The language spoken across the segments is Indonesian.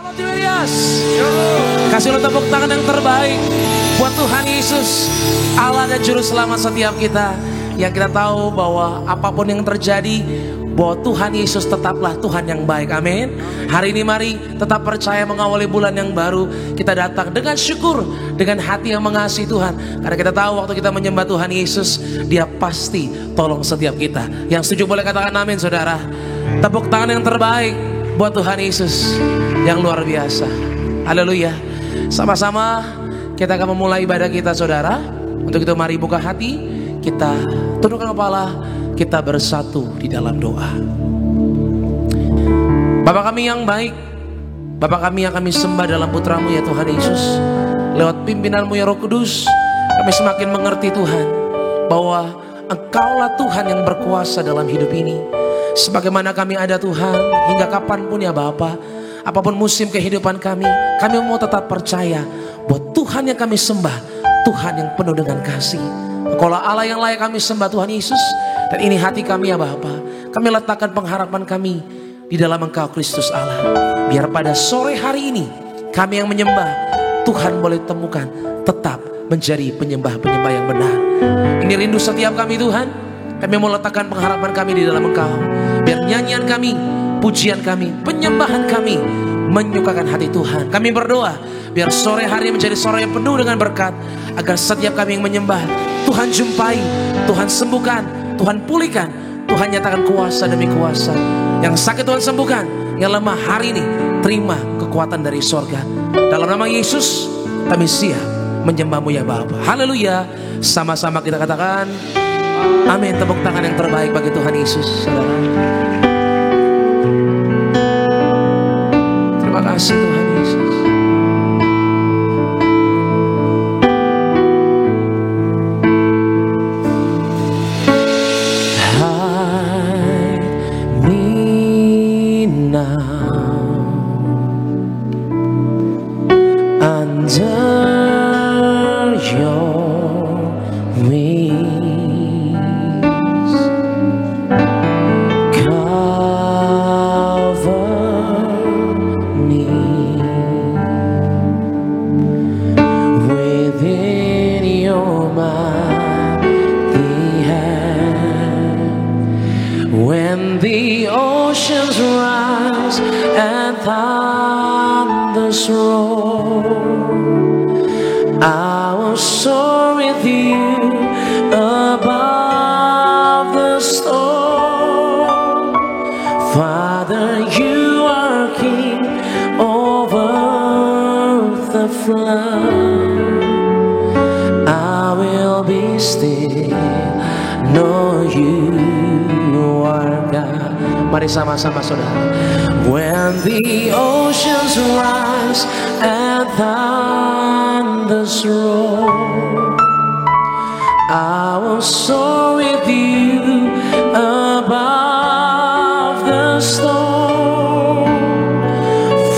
Halo Tiberias, kasih lo tepuk tangan yang terbaik buat Tuhan Yesus, Allah dan Juru Selamat setiap kita. Yang kita tahu bahwa apapun yang terjadi, bahwa Tuhan Yesus tetaplah Tuhan yang baik. Amin. Hari ini mari tetap percaya mengawali bulan yang baru. Kita datang dengan syukur, dengan hati yang mengasihi Tuhan. Karena kita tahu waktu kita menyembah Tuhan Yesus, Dia pasti tolong setiap kita. Yang setuju boleh katakan amin, saudara. Tepuk tangan yang terbaik buat Tuhan Yesus yang luar biasa. Haleluya. Sama-sama kita akan memulai ibadah kita, saudara. Untuk itu mari buka hati, kita tundukkan kepala, kita bersatu di dalam doa. Bapa kami yang baik, Bapa kami yang kami sembah dalam putra-Mu ya Tuhan Yesus. Lewat pimpinan-Mu ya Roh Kudus, kami semakin mengerti Tuhan bahwa Engkaulah Tuhan yang berkuasa dalam hidup ini. Sebagaimana kami ada Tuhan, hingga kapanpun ya Bapa, apapun musim kehidupan kami mau tetap percaya bahwa Tuhan yang kami sembah, Tuhan yang penuh dengan kasih. Engkaulah Allah yang layak kami sembah Tuhan Yesus. Dan ini hati kami ya Bapa, kami letakkan pengharapan kami di dalam Engkau Kristus Allah. Biar pada sore hari ini kami yang menyembah, Tuhan boleh temukan tetap menjadi penyembah-penyembah yang benar. Ini rindu setiap kami Tuhan. Kami mau letakkan pengharapan kami di dalam Engkau. Biar nyanyian kami, pujian kami, penyembahan kami menyukakan hati Tuhan. Kami berdoa biar sore hari menjadi sore yang penuh dengan berkat. Agar setiap kami yang menyembah, Tuhan jumpai, Tuhan sembuhkan, Tuhan pulihkan, Tuhan nyatakan kuasa demi kuasa. Yang sakit Tuhan sembuhkan, yang lemah hari ini terima kekuatan dari sorga. Dalam nama Yesus kami siap menyembah-Mu ya Bapa. Haleluya. Sama-sama kita katakan amin. Tepuk tangan yang terbaik bagi Tuhan Yesus, saudara. Terima kasih Tuhan Yesus. I will soar with you above the storm. Father, you are King over the flood. I will be still, know you are God. Mari sama-sama saudara. When the oceans rise and thunders roar, I will soar with you above the storm.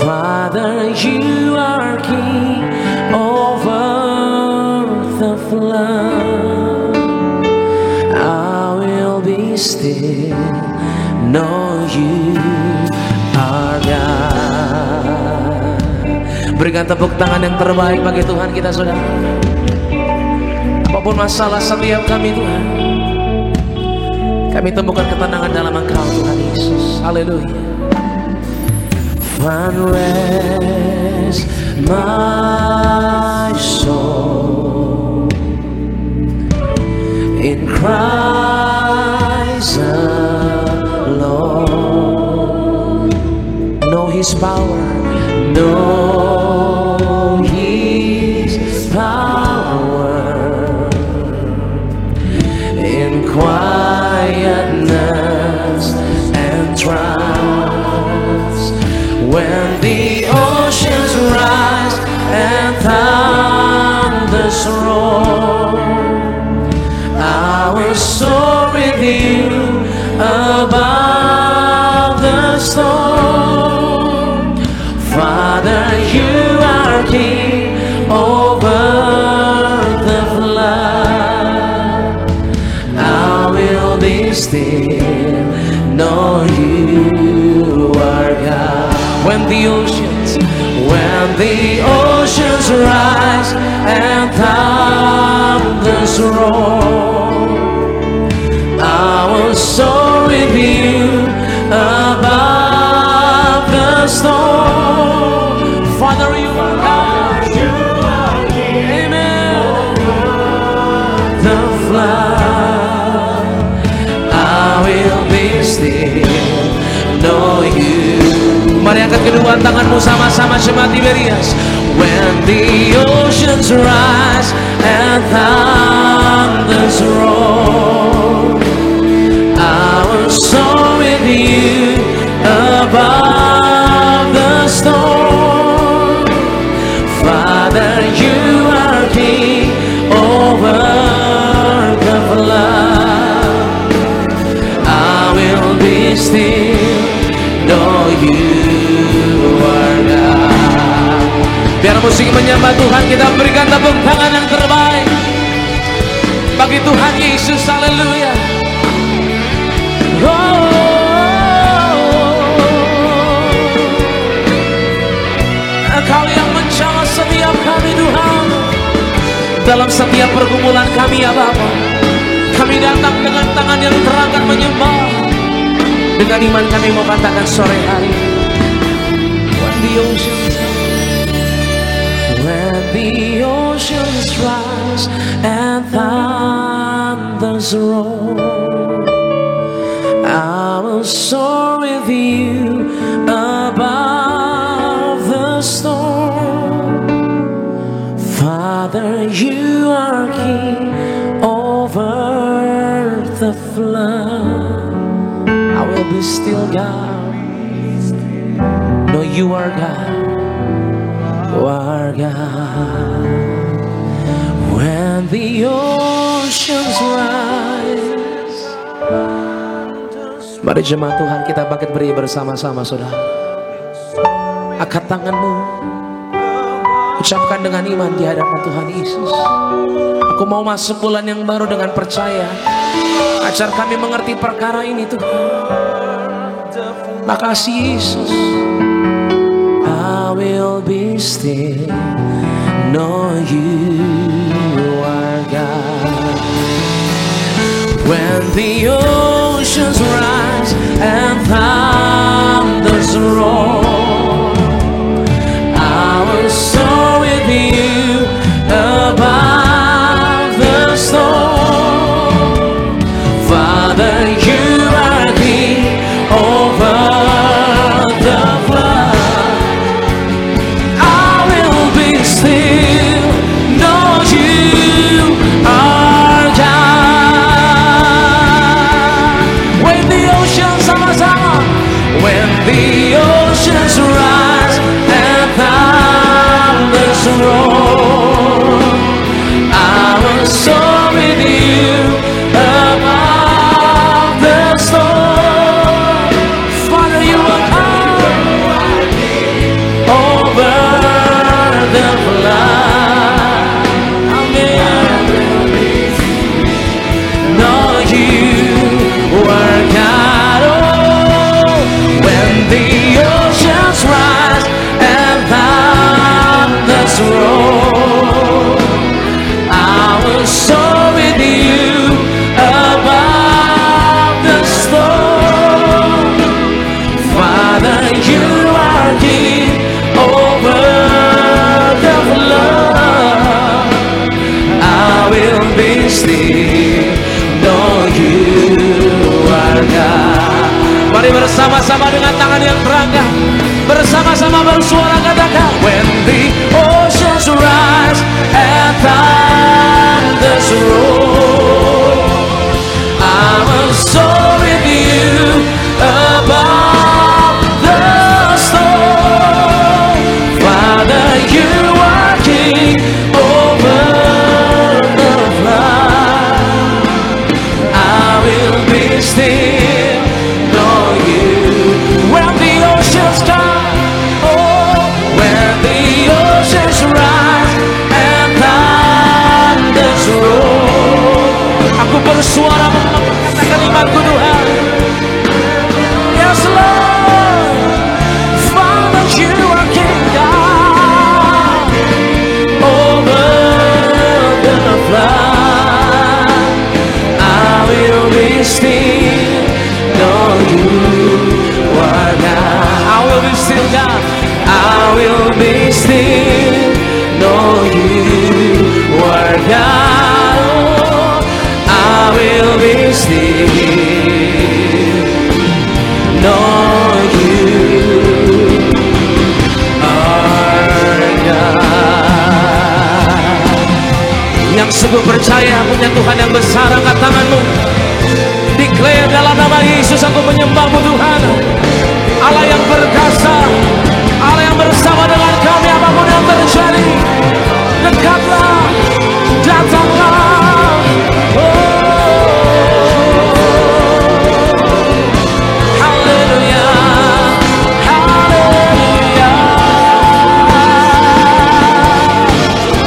Father, you are King over the flood. I will be still, know you are God. Berikan tepuk tangan yang terbaik bagi Tuhan kita, saudara. Apapun masalah setiap kami Tuhan, kami temukan ketenangan dalam Engkau Tuhan Yesus. Haleluya. Find rest my soul in Christ alone. Know His power, know His power in quietness and trust. When the oceans rise and thunders roar, I will soar with you above the storm. Father, you are King over the flood. I will be still, know you are God. When the oceans When the oceans rise and thunders roar, I will soar with you above the storm. Father, you are God. Amen. The flood, I will be still, know you. Mari angkat kedua tanganmu sama-sama jemaat Tiberias. When the oceans rise and thunders roar, I will soar with you above the storm. Father, you are king over the flood. I will be still, know you are God. Biar musik menyembah Tuhan, kita berikan tepuk tangan yang terbaik bagi Tuhan Yesus. Haleluya. Engkau yang menjawab setiap kami Tuhan, dalam setiap pergumulan kami ya Bapa. Kami datang dengan tangan yang terangkat menyembah. Dengan iman kami mau katakan sore hari, when the oceans rise and thunders roar, I will soar with you above the storm. Father, you are king over the flood. I will be still, God. No, you are God. You are God. When the oceans rise. Mari jemaat Tuhan, kita bangkit beri bersama-sama, saudara. Angkat tanganmu, ucapkan dengan iman di hadapan Tuhan Yesus. Aku mau masuk bulan yang baru dengan percaya. Ajar kami mengerti perkara ini Tuhan. Makasih Yesus. I will be still, know you are God. When the oceans rise and thunders roar, I will soar with you above the storm. Father, you are king over the flood. I will be still, know you are God. When the oceans, sama-sama, when the oceans rise and thunders roar, I will soar with you above the storm. Father, you are God over the flood. Amen. Know you are God. Oh, when the oceans rise and thunders roar, I will soar with you above the storm. Father, you are king over the flood. I will be still, know you are God. Mari bersama-sama dengan tangan yang terangkat, bersama-sama bersuara katakan, when the oceans rise and thunders roar, I will soar with you above the storm. Father, you are king over the flood. I will be still, know you. When the oceans come, oh, when the oceans rise and thunders roar, aku bersuara mengatakan kalimatku Tuhan. Yes Lord, Father, you are King. percaya punya Tuhan yang besar, angkat tanganmu. Declare dalam nama Yesus, aku menyembahmu Tuhan. Allah yang perkasa, Allah yang bersama dengan kami apapun yang terjadi. Dekatlah, datanglah. Haleluya, haleluya.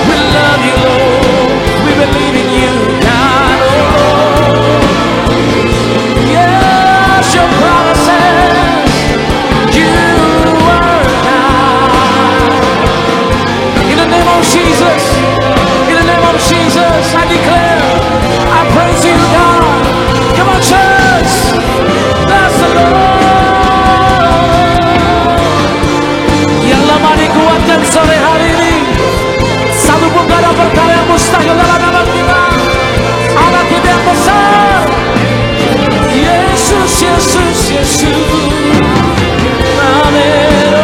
We love you Lord, we believe in you God. Yes, your promises, you are God. In the name of Jesus, in the name of Jesus, I declare, I praise you God. Come on church, bless the Lord. Yang lemah dikuatkan sore hari ini. Satu pun gak ada perkara yang mustahil dalam nama kita. Allah kita yang besar. Yesus, Yesus, Yesus. Amin.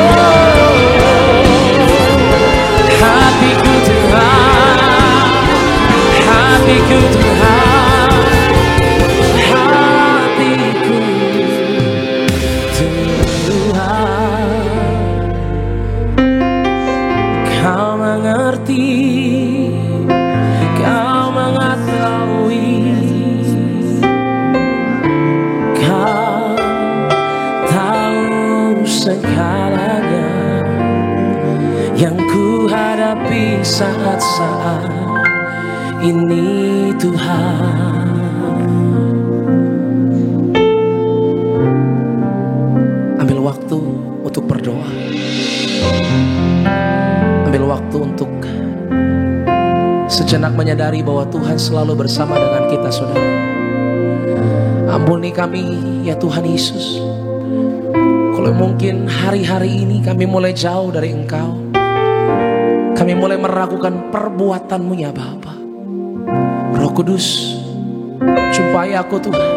Hatiku Tuhan, hatiku Tuhan, hatiku Tuhan. Kau mengerti, kau mengetahui, kau tahu segalanya yang ku hadapi saat-saat ini Tuhan. Ambil waktu untuk berdoa. Ambil waktu untuk sejenak menyadari bahwa Tuhan selalu bersama dengan kita, saudara. Ampuni kami ya Tuhan Yesus, kalau mungkin hari-hari ini kami mulai jauh dari Engkau. Kami mulai meragukan perbuatan-Mu ya Bapa. Roh Kudus, jumpai aku Tuhan.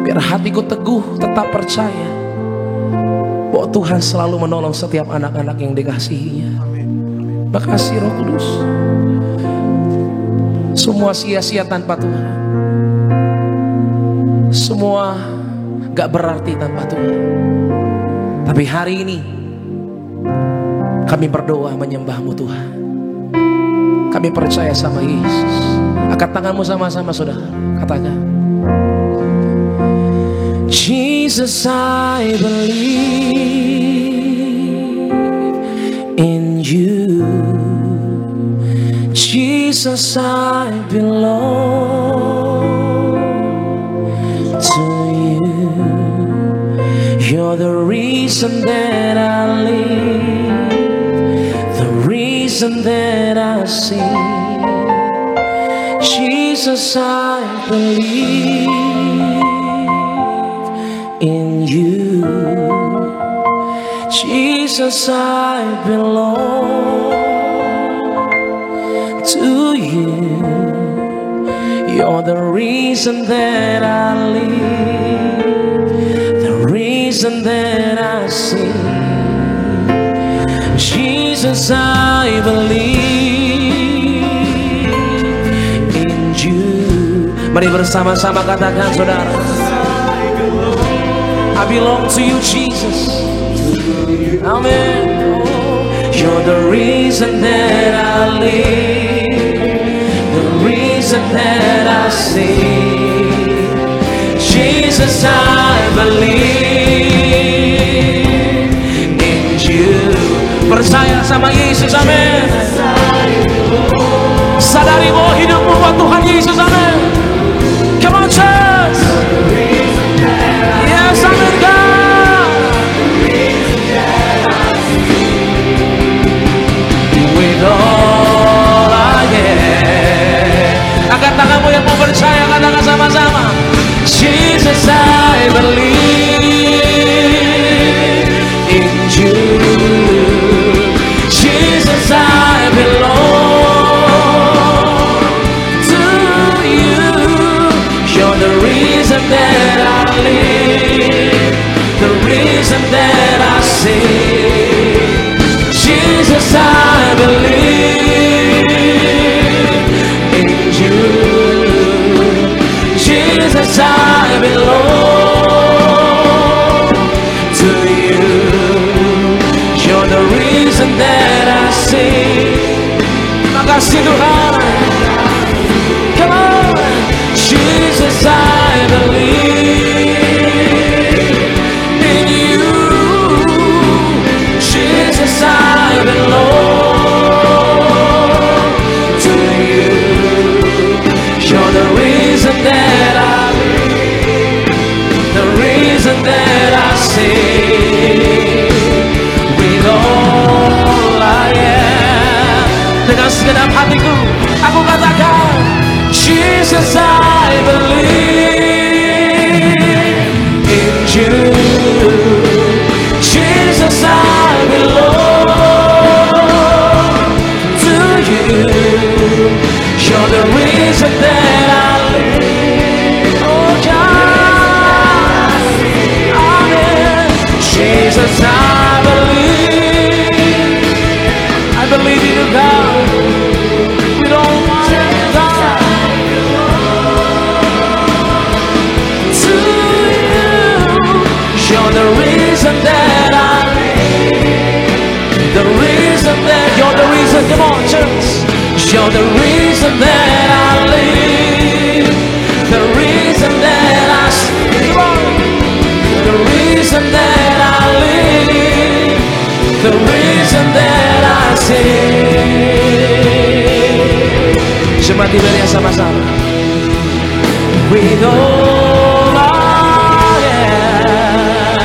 Biar hatiku teguh, tetap percaya bahwa Tuhan selalu menolong setiap anak-anak yang dikasihinya. Makasih Roh Kudus. Semua sia-sia tanpa Tuhan. Semua gak berarti tanpa Tuhan. Tapi hari ini kami berdoa menyembah-Mu Tuhan. Kami percaya sama Yesus. Angkat tanganmu sama-sama saudara. Katakan, Jesus, I believe in you. Jesus, I belong to you. You're the reason that I live, the reason that I sing. Jesus, I believe in you. Jesus, I belong to you. You're the reason that I live, the reason that I sing. Jesus, I believe in you. Mari bersama-sama katakan saudara, I belong to you Jesus. Amen. You're the reason that I live, the reason that I sing. Jesus, I believe in you. Percaya sama Yesus, amin. Sadari bahwa hidupmu buat Tuhan Yesus, amin. Come on church. Yes, amin God. With all I am. Angkat tanganmu yang mau percaya, katakan sama-sama. Jesus, I believe in you. Jesus, I belong to you. You're the reason that I live, the reason that I sing. Jesus, I believe in sing. Terima kasih Tuhan. Come on. Jesus, I believe in you. Jesus, I belong to you. You're the reason that I live, the reason that I sing. With all I am, dengan segenap hatiku aku katakan, Jesus, I believe in you. Jesus, I belong to you. You're the reason that I live. Oh God, amen. Jesus, I believe in you, God. With all my heart, God. To you, you're the reason that I live. The reason that you're the reason. Come on, church. You're the reason that I live. The reason that I sleep. The reason that I live. The reason that I sing. Jemaat ibadah sama-sama. With all I am.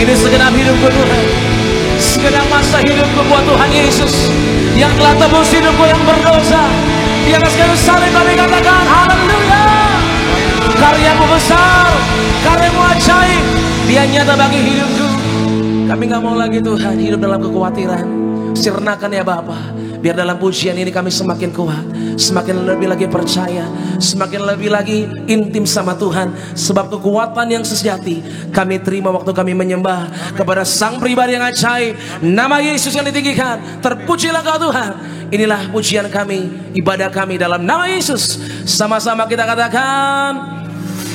Ini segenap hidupku Tuhan. Segenap masa hidupku buat Tuhan Yesus yang telah tebus hidupku yang berdosa. Di atas kayu salib kami katakan haleluya. Karyamu besar, karyamu ajaib, dia nyata bagi hidupku. Kami gak mau lagi Tuhan hidup dalam kekhawatiran. Sirnakan ya Bapa. Biar dalam pujian ini kami semakin kuat, semakin lebih lagi percaya, semakin lebih lagi intim sama Tuhan. Sebab kekuatan yang sejati kami terima waktu kami menyembah kepada Sang Pribadi yang ajaib. Nama Yesus yang ditinggikan. Terpujilah Kau Tuhan. Inilah pujian kami, ibadah kami dalam nama Yesus. Sama-sama kita katakan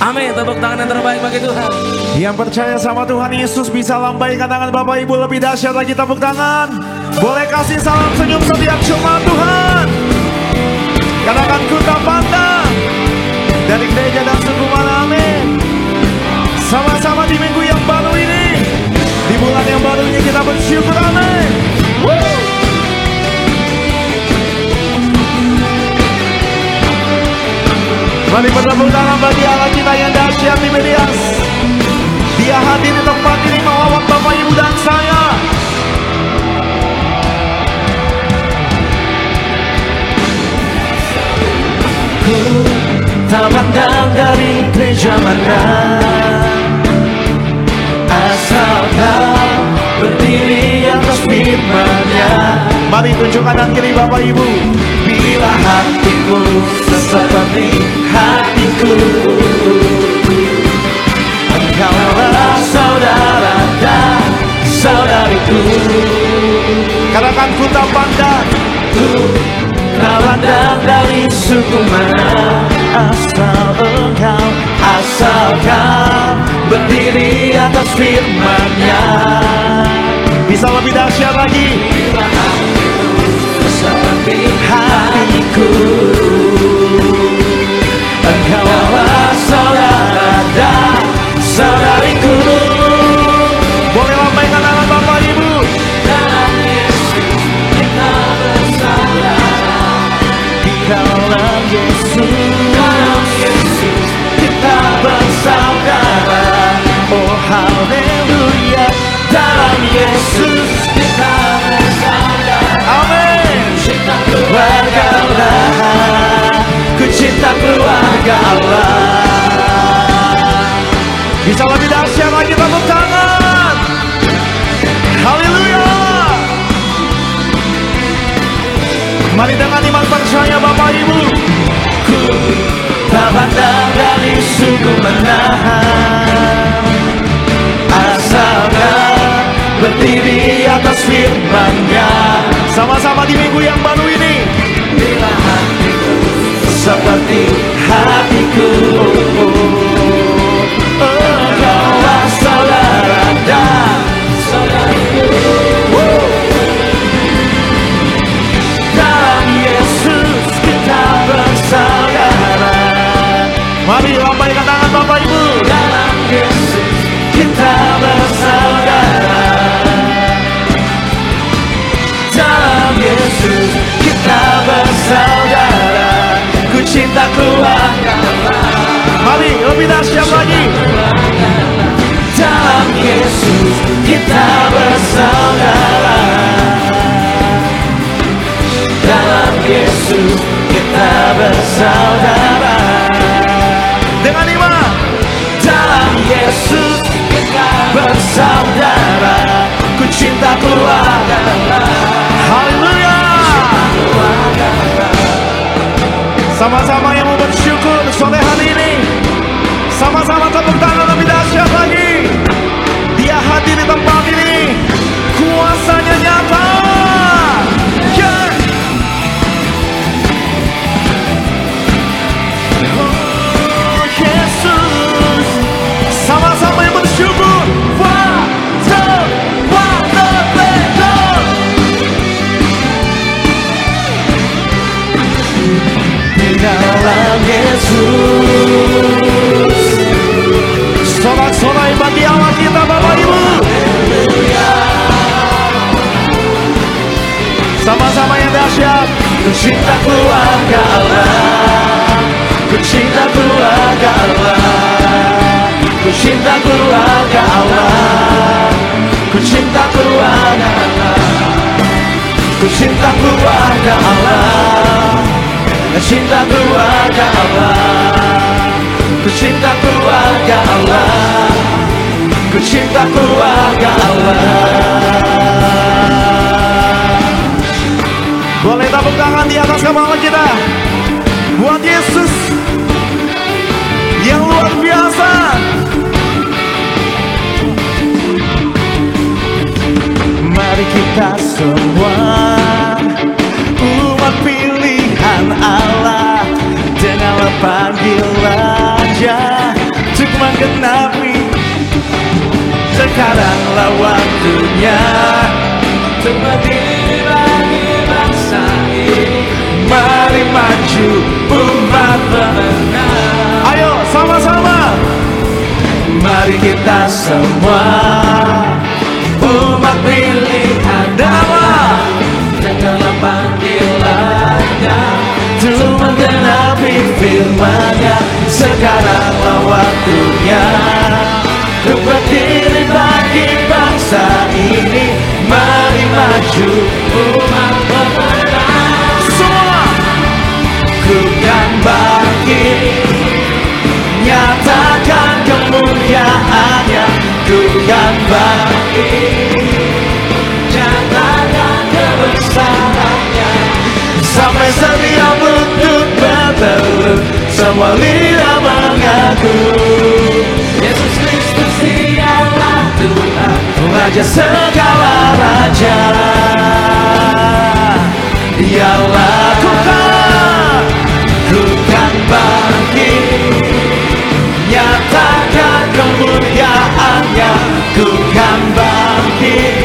amin. Tepuk tangan yang terbaik bagi Tuhan. Yang percaya sama Tuhan Yesus bisa lambaikan tangan Bapak Ibu lebih dahsyat lagi, tepuk tangan. Boleh kasih salam senyum setiap jemaat Tuhan. Katakan ku tak pandang dari gereja dan suku mana, amin. Sama-sama di minggu yang baru ini, di bulan yang baru ini kita bersyukur, amin. Mari bertepuk tangan bagi Allah kita yang dahsyat di Medias. Dia hadir di tempat ini melawat Bapak Ibu dan saya. Ku tak pandang dari gereja mana, asal Kau berdiri atas firman-Nya. Mari tunjuk kanan kiri Bapak Ibu. Bila hatiku seperti hatiku, Engkaulah saudara dan saudariku. Katakan ku tak pandang, ku tak pandang dari suku mana, asal Kau berdiri atas firman-Nya. Bisa lebih dahsyat lagi. Seperti hatiku, Engkaulah saudara dan saudariku. Boleh lambaikan tangan Bapak Ibu. Dalam Yesus kita bersaudara. Di dalam Yesus kita bersaudara. Oh haleluya. Dalam Yesus kita bersaudara. Amin. Keluarga Allah, ku cinta keluarga Allah. Bisa lebih dahsyat lagi, tepuk tangan. Haleluya. Mari dengan iman percaya Bapak Ibu. Ku tak pandang dari suku mana, asalkan berdiri atas firman-Nya. Sama-sama di minggu yang baru ini. Bila hatiku seperti hatiku, Engkaulah saudara dan saudariku. lebih dahsyat lagi. Dalam Yesus kita bersaudara. Dalam Yesus kita bersaudara. Dengan iman. Dalam Yesus kita bersaudara. Ku cinta keluarga. Haleluya. Sama-sama yang mau bersyukur sore hari ini. Sama-sama tepuk tangan lebih dahsyat lagi. Dia hadir di tempat ini. Kuasanya nyata. Yeah. Oh Yesus. Sama-sama yang bersyukur. Dalam Yesus. Sorak-sorai bagi Allah kita Bapak Ibu. Sama-sama yang dahsyat. Ku cinta keluarga Allah. Ku cinta keluarga Allah. Ku cinta keluarga Allah. Ku cinta keluarga Allah. Ku cinta keluarga Allah. Cinta keluarga Allah. Ku cinta keluarga Allah. Ku cinta keluarga Allah. Boleh tepuk tangan di atas kepala kita buat Yesus yang luar biasa. Mari kita semua umat pilihan Allah, dengarlah panggilannya untuk menggenapi. Sekaranglah waktunya untuk berdiri bagi bangsa ini. Mari maju umat pemenang. Ayo sama-sama. Mari kita semua umat pilihan Allah, dengarlah panggilannya untuk menggenapi firman-Nya. Sekaranglah waktunya untuk berdiri bagi bangsa ini. Mari maju umat pemenang. Semua Ku kan bangkit, nyatakan kemuliaan-Nya. Ku kan bangkit, nyatakan kebesaran-Nya. Sampai setiap lutut bertelut, semua lidah mengaku Yesus Kristus dialah Tuhan, Raja segala raja. Dialah Tuhan. Ku kan bangkit, nyatakan kemuliaan-Nya. Ku kan bangkit,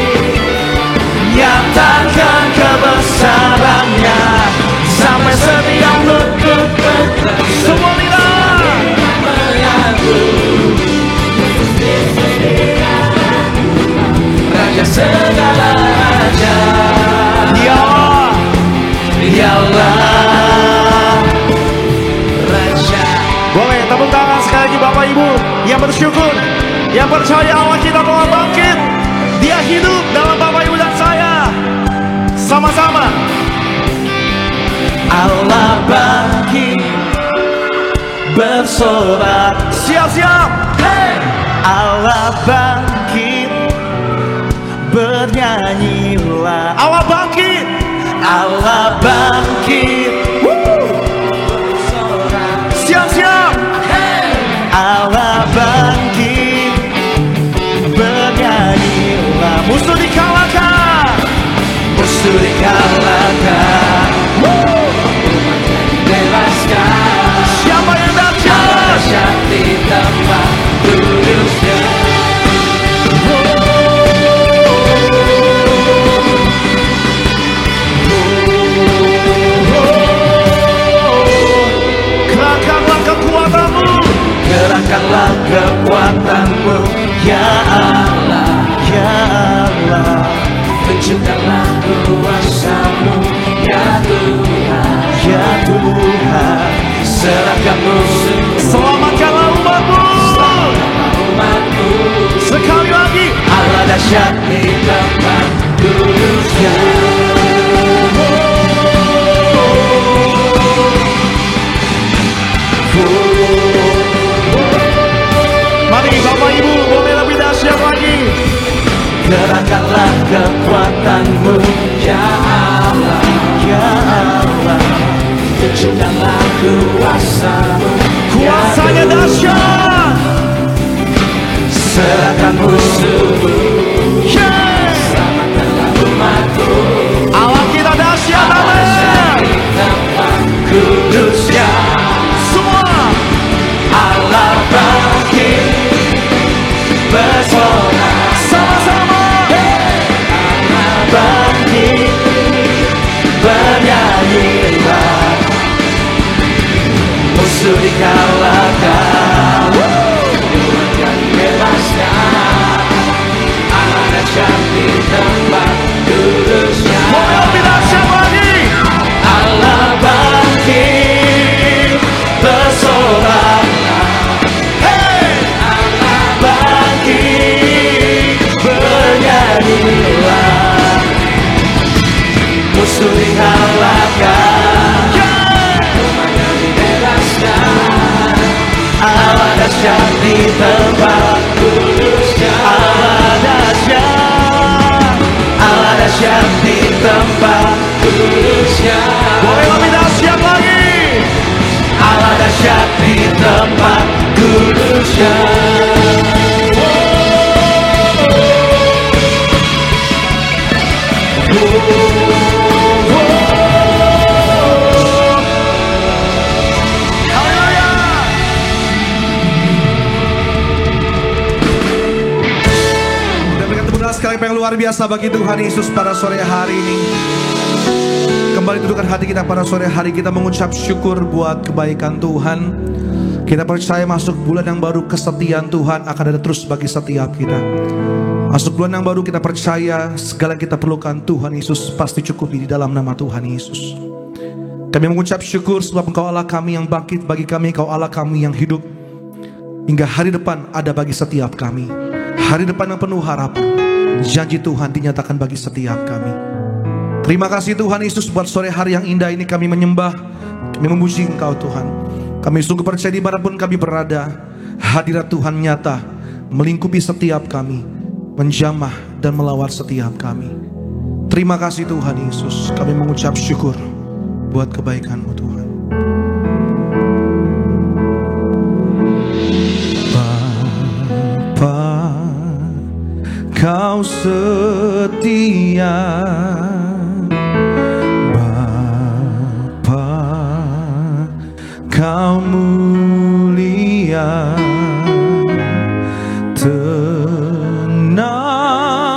nyatakan kebesaran-Nya. Sampai setiap lutut bertelut, semua lidah mengaku Raja segala raja. Dialah Raja. boleh tepuk tangan sekali lagi Bapak Ibu yang bersyukur, yang percaya Allah kita telah bangkit. Dia hidup dalam Bapak Ibu dan saya. Sama-sama. Allah bangkit, bersorak. Siap-siap. Hey! Allah bangkit, bernyanyilah. Allah bangkit. Allah bangkit, Siap-siap. hey! Allah bangkit, bernyanyilah. Musuh dikalahkan. Musuh dikalahkan, bebaskan. Siapa yang dahsyat? Dahsyat di tempat kudusnya. Kerahkanlah kekuatanmu. Kerahkanlah kekuatanmu, ya Allah, ya Allah. Tunjukkanlah kuasa-Mu, ya Tuhan, ya Tuhan. Serahkan musuh, Selamatkanlah umatmu. kekuatanmu, ya Allah, ya Allah. Tunjukkanlah kuasamu, Kuasanya dahsyat. serahkan musuhmu, selamatkanlah umatmu. Allah kita dahsyat, amin. Di tempat kudusnya, Semua Allah bangkit bersorak. sama-sama. Allah bangkit, bernyanyilah, musuh dikalahkan, Tuhan bebaskan. Allah dahsyat di tempat kudusnya. Boleh lebih dahsyat lagi. Allah bangkit bersorak. Allah bangkit bernyanyilah, musuh dikalahkan, umatnya dibebaskan. Allah dahsyat di tempat kudusnya. Allah dahsyat, Allah dahsyat di tempat kudusnya. Boleh lebih dahsyat lagi. Allah dahsyat di tempat kudusnya. Haleluya. Dan berikan tepuk tangan sekali yang luar biasa bagi Tuhan Yesus pada sore hari ini. Kembali dudukkan hati kita pada sore hari, kita mengucap syukur buat kebaikan Tuhan. Kita percaya masuk bulan yang baru, kesetiaan Tuhan akan ada terus bagi setiap kita. Masuk bulan yang baru, kita percaya segala yang kita perlukan Tuhan Yesus pasti cukupi di dalam nama Tuhan Yesus. Kami mengucap syukur sebab Engkau Allah kami yang bangkit bagi kami, Engkau Allah kami yang hidup. Hingga hari depan ada bagi setiap kami. Hari depan yang penuh harapan. Janji Tuhan dinyatakan bagi setiap kami. Terima kasih Tuhan Yesus buat sore hari yang indah ini kami menyembah, kami memuji Engkau Tuhan. Kami sungguh percaya dimanapun kami berada, hadirat Tuhan nyata melingkupi setiap kami, menjamah dan melawat setiap kami. Terima kasih Tuhan Yesus, kami mengucap syukur buat kebaikan-Mu Tuhan. Bapa, Kau setia. Kau mulia,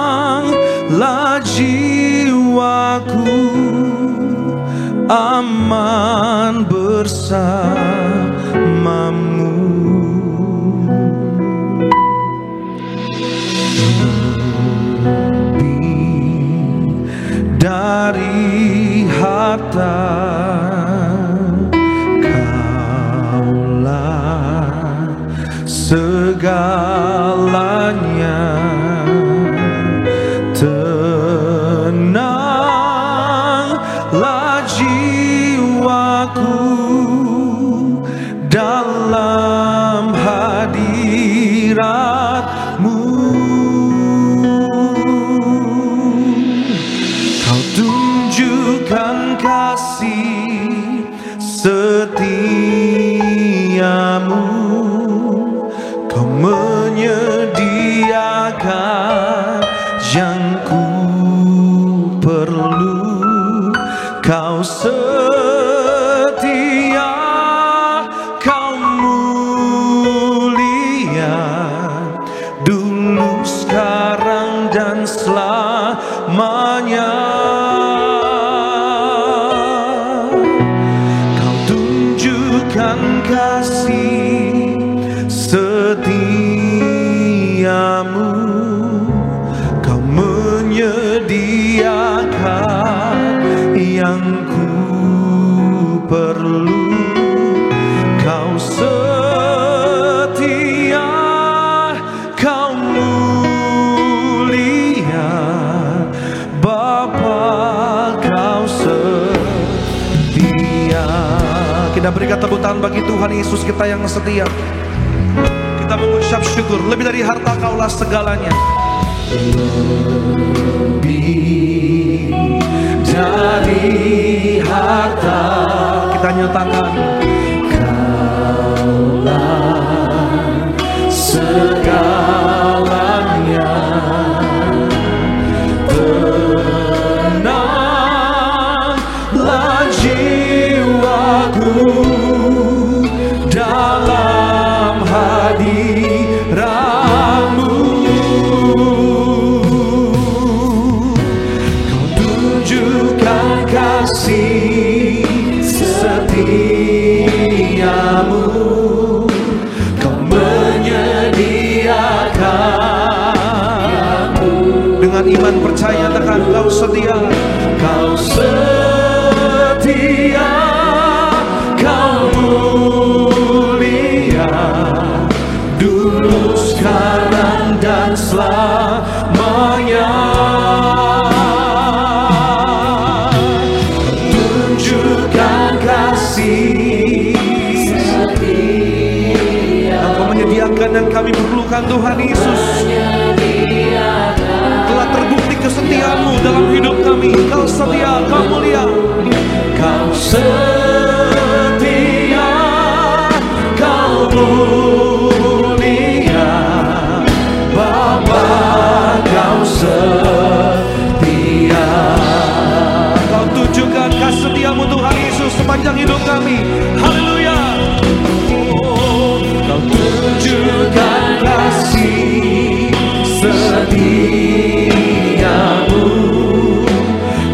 tenanglah jiwaku, aman bersamamu. Lebih dari harta, segalanya, tenanglah jiwaku dalam hadirat-Mu. Kau tunjukkan kasih setiamu, menyediakan yang ku perlu. Kau setia, Kau mulia, dulu, sekarang, dan selamanya. Kau tunjukkan kasih setiamu, Kau menyediakan yang ku perlu. Kau setia, Kau mulia, Bapa, Kau setia. Kita berikan tepuk tangan bagi Tuhan Yesus kita yang setia. Kita mengucap syukur, lebih dari harta Kaulah segalanya. lebih dari harta. Kita nyatakan, Kaulah segalanya. Tenanglah jiwaku dalam hadirat-Mu. Kau tunjukkan kasih setiamu. Kau menyediakan. Dengan iman percaya nyatakan, Kau setia. Kau setia, Kau mulia, dulu, sekarang, dan selamanya. Tunjukkan kasih setia. Engkau menyediakan yang kami perlukan, Tuhan Yesus. Telah terbukti kesetiaan-Mu dalam hidup kami. Kau setia, Kau mulia. Kau setia, Kau mulia, Bapa, Kau setia. Kau tunjukkan kesetiaan-Mu, Tuhan Yesus, sepanjang hidup kami. Haleluya. Oh, Kau tunjukkan kasih setiamu.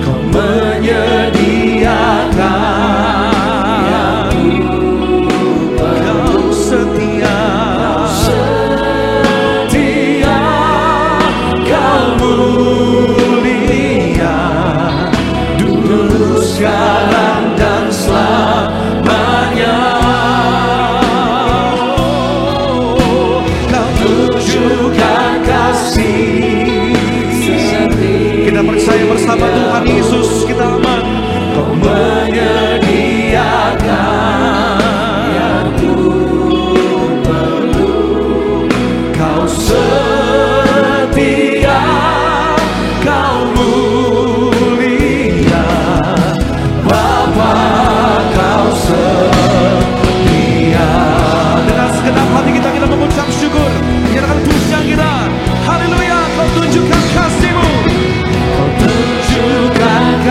Kau menyediakan. Kau setia, setia, Kau mulia, dulu, sekarang, dan selamanya. Kau tunjukkan kasih. Kita percaya bersama Tuhan Yesus, kita aman. Kau menyediakan yang ku perlu. Kau setia, Kau mulia, Bapa, Kau setia. Dengan segenap hati kita mengucap syukur. Nyatakan pujian kita. Haleluya. Kau tunjukkan kasih-Mu. Kau tunjukkan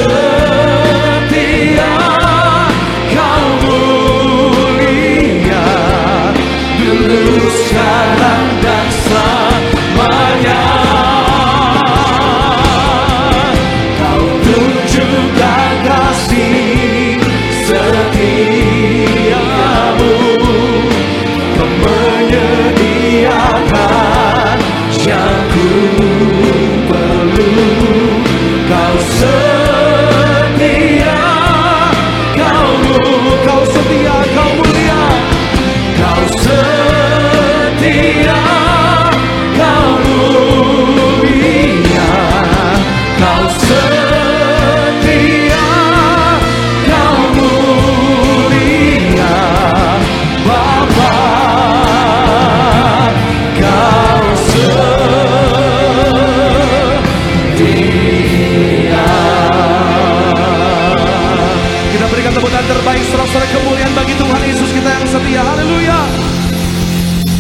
setia, Kau mulia, dulu sekarang dan selamanya. Kau tunjukkan kasih setiamu, Kau menyediakan yang ku perlu. Kau setia, Kau setia, Kau mulia. Kau setia, Kau mulia. Kau setia, Kau mulia. Bapa, Kau setia. Kita berikan tepuk tangan terbaik, sorak-sorai kemuliaan bagi Tuhan Yesus kita yang setia. Haleluya.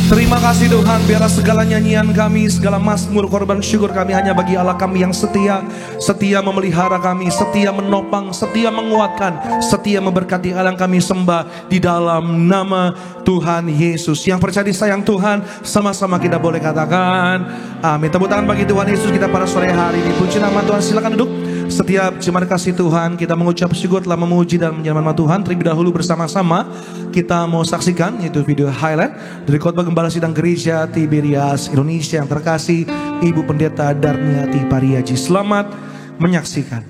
Terima kasih Tuhan, biarlah segala nyanyian kami, segala mazmur, korban syukur kami hanya bagi Allah kami yang setia. Setia memelihara kami, setia menopang, setia menguatkan, setia memberkati Allah yang kami sembah di dalam nama Tuhan Yesus. Yang percaya disayang Tuhan, sama-sama kita boleh katakan amin. Tepuk tangan bagi Tuhan Yesus kita pada sore hari ini. Puji nama Tuhan, silakan duduk. Setiap jemaat kasih Tuhan, kita mengucap syukur telah memuji dan menyembah nama Tuhan. Terlebih dahulu bersama-sama kita mau saksikan yaitu video highlight dari khotbah Gembala Sidang Gereja Tiberias Indonesia yang terkasih Ibu Pendeta Darmiati Pariaji. Selamat menyaksikan.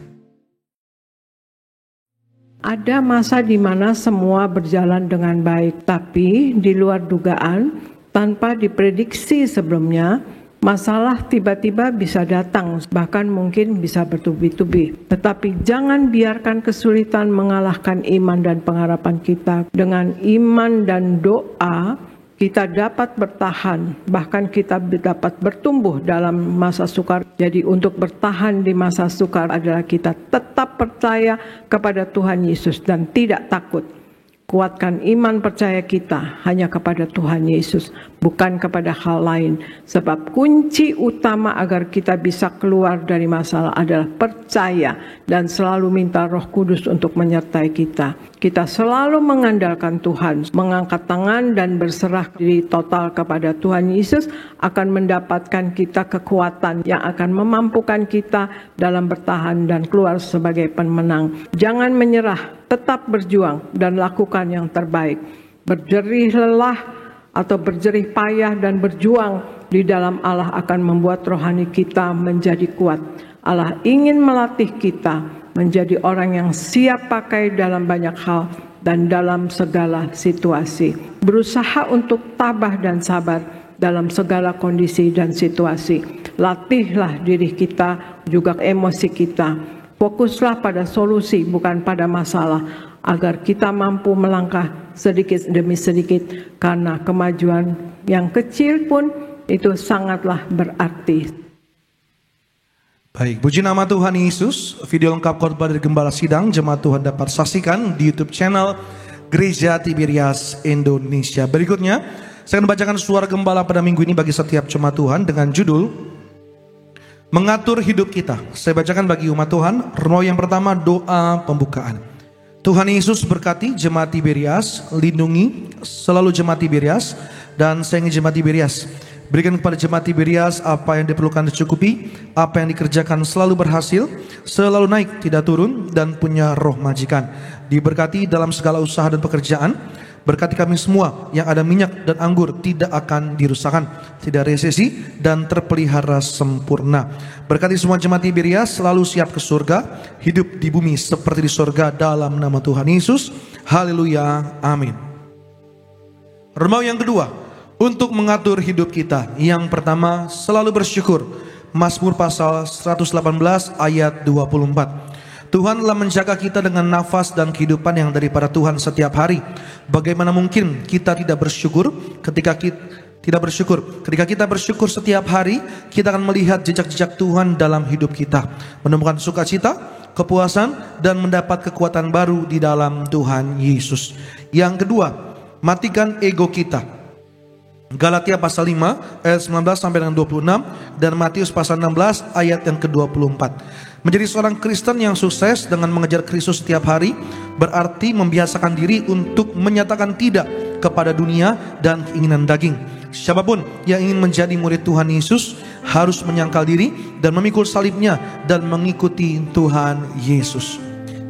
Ada masa di mana semua berjalan dengan baik, tapi di luar dugaan, tanpa diprediksi sebelumnya, masalah tiba-tiba bisa datang, bahkan mungkin bisa bertubi-tubi. Tetapi jangan biarkan kesulitan mengalahkan iman dan pengharapan kita. Dengan iman dan doa, kita dapat bertahan, bahkan kita dapat bertumbuh dalam masa sukar. Jadi untuk bertahan di masa sukar adalah kita tetap percaya kepada Tuhan Yesus dan tidak takut. Kuatkan iman percaya kita hanya kepada Tuhan Yesus, bukan kepada hal lain. Sebab kunci utama agar kita bisa keluar dari masalah adalah percaya dan selalu minta Roh Kudus untuk menyertai kita. Kita selalu mengandalkan Tuhan, mengangkat tangan dan berserah diri total kepada Tuhan Yesus akan mendapatkan kita kekuatan yang akan memampukan kita dalam bertahan dan keluar sebagai pemenang. Jangan menyerah, tetap berjuang dan lakukan yang terbaik. Berjerih lelah atau berjerih payah dan berjuang di dalam Allah akan membuat rohani kita menjadi kuat. Allah ingin melatih kita menjadi orang yang siap pakai dalam banyak hal dan dalam segala situasi. Berusaha untuk tabah dan sabar dalam segala kondisi dan situasi. Latihlah diri kita, juga emosi kita. Fokuslah pada solusi, bukan pada masalah, agar kita mampu melangkah sedikit demi sedikit, karena kemajuan yang kecil pun itu sangatlah berarti. Baik, puji nama Tuhan Yesus. Video lengkap khotbah dari Gembala Sidang jemaat Tuhan dapat saksikan di YouTube channel Gereja Tiberias Indonesia. Berikutnya, saya akan bacakan suara gembala pada minggu ini bagi setiap jemaat Tuhan dengan judul Mengatur Hidup Kita. Saya bacakan bagi umat Tuhan. Renungan yang pertama, doa pembukaan. Tuhan Yesus berkati jemaat Tiberias, lindungi selalu jemaat Tiberias, dan sayangi jemaat Tiberias. Berikan kepada jemaat Tiberias apa yang diperlukan dicukupi, apa yang dikerjakan selalu berhasil, selalu naik tidak turun, dan punya roh majikan. Diberkati dalam segala usaha dan pekerjaan. Berkati kami semua yang ada minyak dan anggur tidak akan dirusakkan, tidak resesi dan terpelihara sempurna. Berkati semua jemaat Tiberias selalu siap ke surga, hidup di bumi seperti di surga dalam nama Tuhan Yesus. Haleluya, amin. Renungan yang kedua, untuk mengatur hidup kita. Yang pertama, selalu bersyukur. Mazmur pasal 118 ayat 24. Tuhan telah menjaga kita dengan nafas dan kehidupan yang daripada Tuhan setiap hari. Bagaimana mungkin kita tidak bersyukur ketika kita bersyukur setiap hari, kita akan melihat jejak-jejak Tuhan dalam hidup kita, menemukan sukacita, kepuasan, dan mendapat kekuatan baru di dalam Tuhan Yesus. Yang kedua, matikan ego kita. Galatia pasal 5 ayat 19 sampai dengan 26 dan Matius pasal 16 ayat yang ke-24. Menjadi seorang Kristen yang sukses dengan mengejar Kristus setiap hari berarti membiasakan diri untuk menyatakan tidak kepada dunia dan keinginan daging. Siapapun yang ingin menjadi murid Tuhan Yesus harus menyangkal diri dan memikul salibnya dan mengikuti Tuhan Yesus.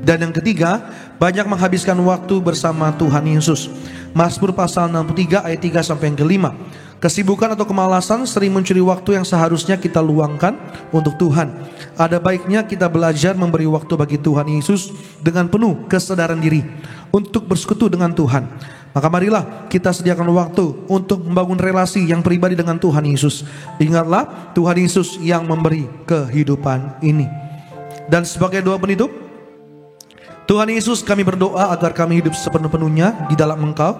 Dan yang ketiga, banyak menghabiskan waktu bersama Tuhan Yesus. Mazmur pasal 63 ayat 3 sampai yang kelima. Kesibukan atau kemalasan sering mencuri waktu yang seharusnya kita luangkan untuk Tuhan. Ada baiknya kita belajar memberi waktu bagi Tuhan Yesus dengan penuh kesadaran diri untuk bersekutu dengan Tuhan. Maka marilah kita sediakan waktu untuk membangun relasi yang pribadi dengan Tuhan Yesus. Ingatlah, Tuhan Yesus yang memberi kehidupan ini. Dan sebagai doa penutup, Tuhan Yesus, kami berdoa agar kami hidup sepenuh-penuhnya di dalam Engkau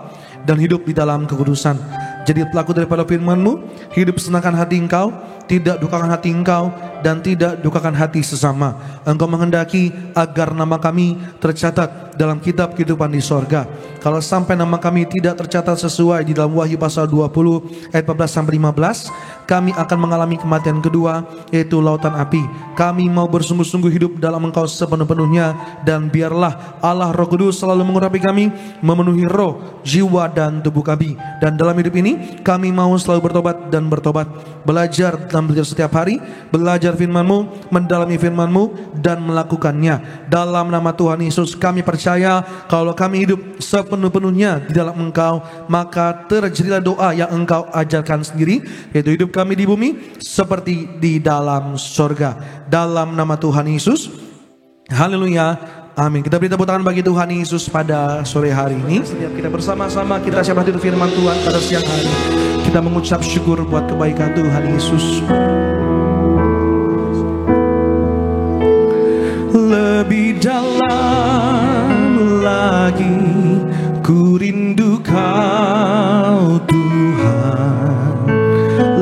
dan hidup di dalam kekudusan. Jadi pelaku daripada firman-Mu, hidup senangkan hati Engkau, tidak dukakan hati Engkau, dan tidak dukakan hati sesama. Engkau menghendaki agar nama kami tercatat dalam kitab kehidupan di sorga. Kalau sampai nama kami tidak tercatat sesuai di dalam Wahyu pasal 20 ayat 14-15, kami akan mengalami kematian kedua, yaitu lautan api. Kami mau bersungguh-sungguh hidup dalam Engkau sepenuh-penuhnya, dan biarlah Allah Roh Kudus selalu mengurapi kami, memenuhi roh, jiwa, dan tubuh kami. Dan dalam hidup ini kami mau selalu bertobat dan bertobat, belajar dan belajar setiap hari, belajar firman-Mu, mendalami firman-Mu, dan melakukannya. Dalam nama Tuhan Yesus kami percaya kalau kami hidup sepenuh-penuhnya di dalam Engkau, maka terjadilah doa yang Engkau ajarkan sendiri, yaitu hidup kami di bumi seperti di dalam sorga. Dalam nama Tuhan Yesus, haleluya, amin. Kita beri tepuk tangan bagi Tuhan Yesus pada sore hari ini. Setiap kita bersama-sama kita siap hadir firman Tuhan pada siang hari, kita mengucap syukur buat kebaikan Tuhan Yesus. Lebih dalam lagi ku rindu Kau Tuhan,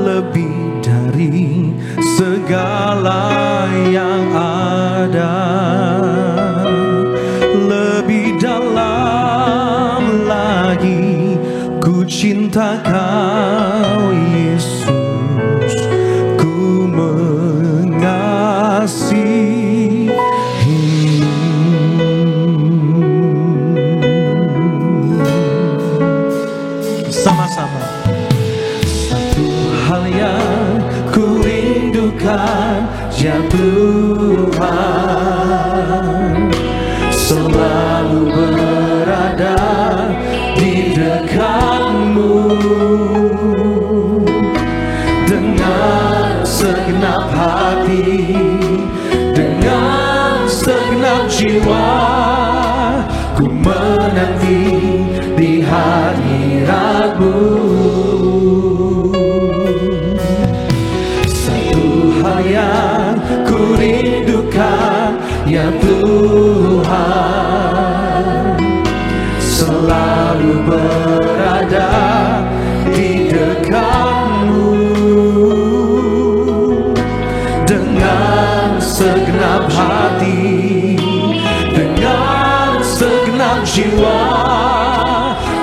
lebih dari segala yang ada. Lebih dalam lagi ku cinta Kau Yesus, ku mengasihi. Sama-sama. Satu hal yang ku rindukan, ya Tuhan, selalu berada di dekat-Mu dengan segenap hati, dengan segenap jiwa, ku menanti di hadirat-Mu. Satu hal yang ku rindukan, ya Tuhan, selalu berada di dekat-Mu dengan segenap hati, dengan segenap jiwa,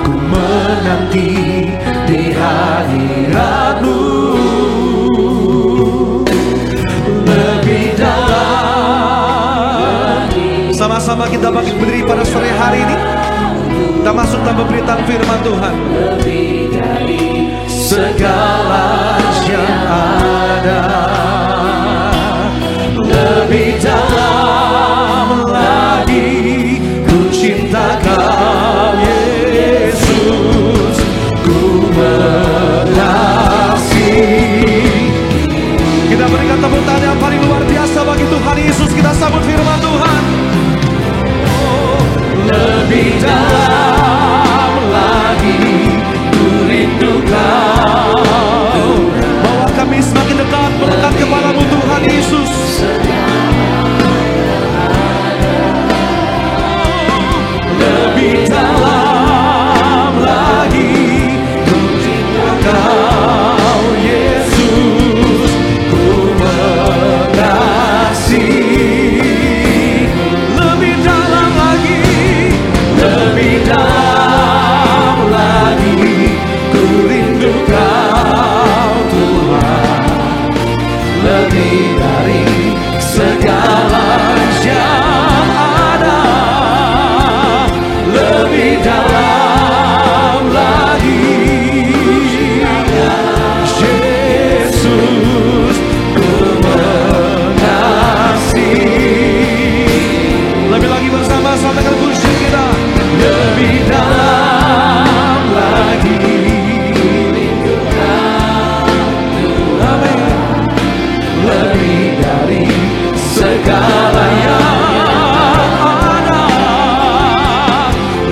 ku menanti di hadirat-Mu. Lebih dalam, sama-sama kita berdiri pada sore hari ini. Kita masuk dalam pemberitaan firman Tuhan. Lebih dari segala yang ada, lebih dalam lagi ku cinta Kau Yesus, ku mengasihi. Kita berikan tepuk tangan yang paling luar biasa bagi Tuhan Yesus. Kita sambut firman Tuhan. Lebih dalam lagi ku rindu Kau, bawa kami semakin dekat melekat kepala-Mu Tuhan Yesus. Lebih dalam lagi ku rindu Kau Yesus, ku mengasihi. Lebih dalam lagi, lebih bersama-sama dengan pujian kita. Lebih dalam lagi. Amin. Lebih dari segala yang ada.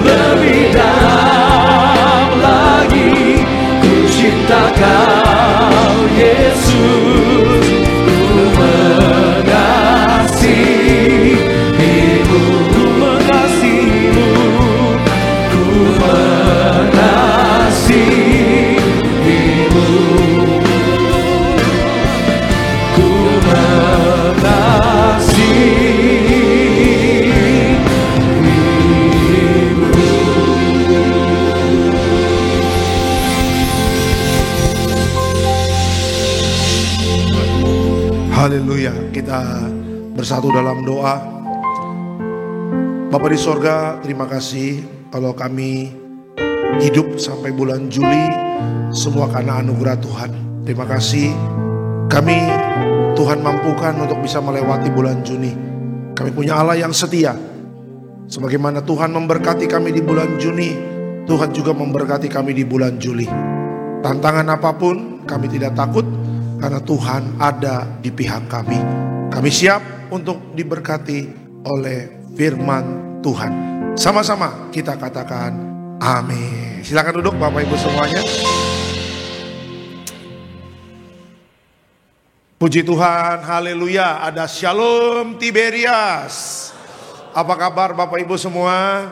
Lebih dalam lagi. Ku cinta Kau Yesus. Ku mengasihimu. Ku mengasihimu. Ku mengasihimu. Ku Haleluya, kita bersatu dalam doa. Bapa di sorga, terima kasih kalau kami hidup sampai bulan Juli, semua karena anugerah Tuhan. Terima kasih kami Tuhan mampukan untuk bisa melewati bulan Juni. Kami punya Allah yang setia. Sebagaimana Tuhan memberkati kami di bulan Juni, Tuhan juga memberkati kami di bulan Juli. Tantangan apapun kami tidak takut, karena Tuhan ada di pihak kami. Kami siap untuk diberkati oleh firman Tuhan. Sama-sama kita katakan amin. Silakan duduk Bapak Ibu semuanya. Puji Tuhan, haleluya. Ada Shalom Tiberias. Apa kabar Bapak Ibu semua?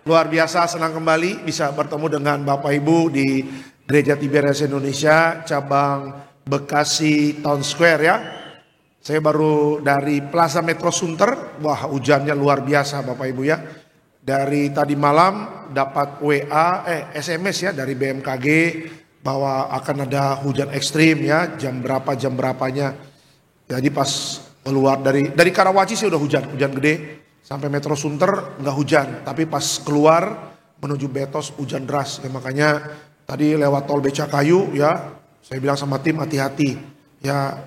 Luar biasa, senang kembali bisa bertemu dengan Bapak Ibu di Gereja Tiberias Indonesia, cabang Bekasi Town Square ya. Saya baru dari Plaza Metro Sunter. Wah, hujannya luar biasa Bapak Ibu ya. Dari tadi malam dapat SMS ya dari BMKG bahwa akan ada hujan ekstrim ya, jam berapanya. Jadi pas keluar dari Karawaci sih udah hujan gede, sampai Metro Sunter nggak hujan, tapi pas keluar menuju Betos hujan deras. Ya, makanya tadi lewat tol Becakayu ya, saya bilang sama tim hati-hati ya,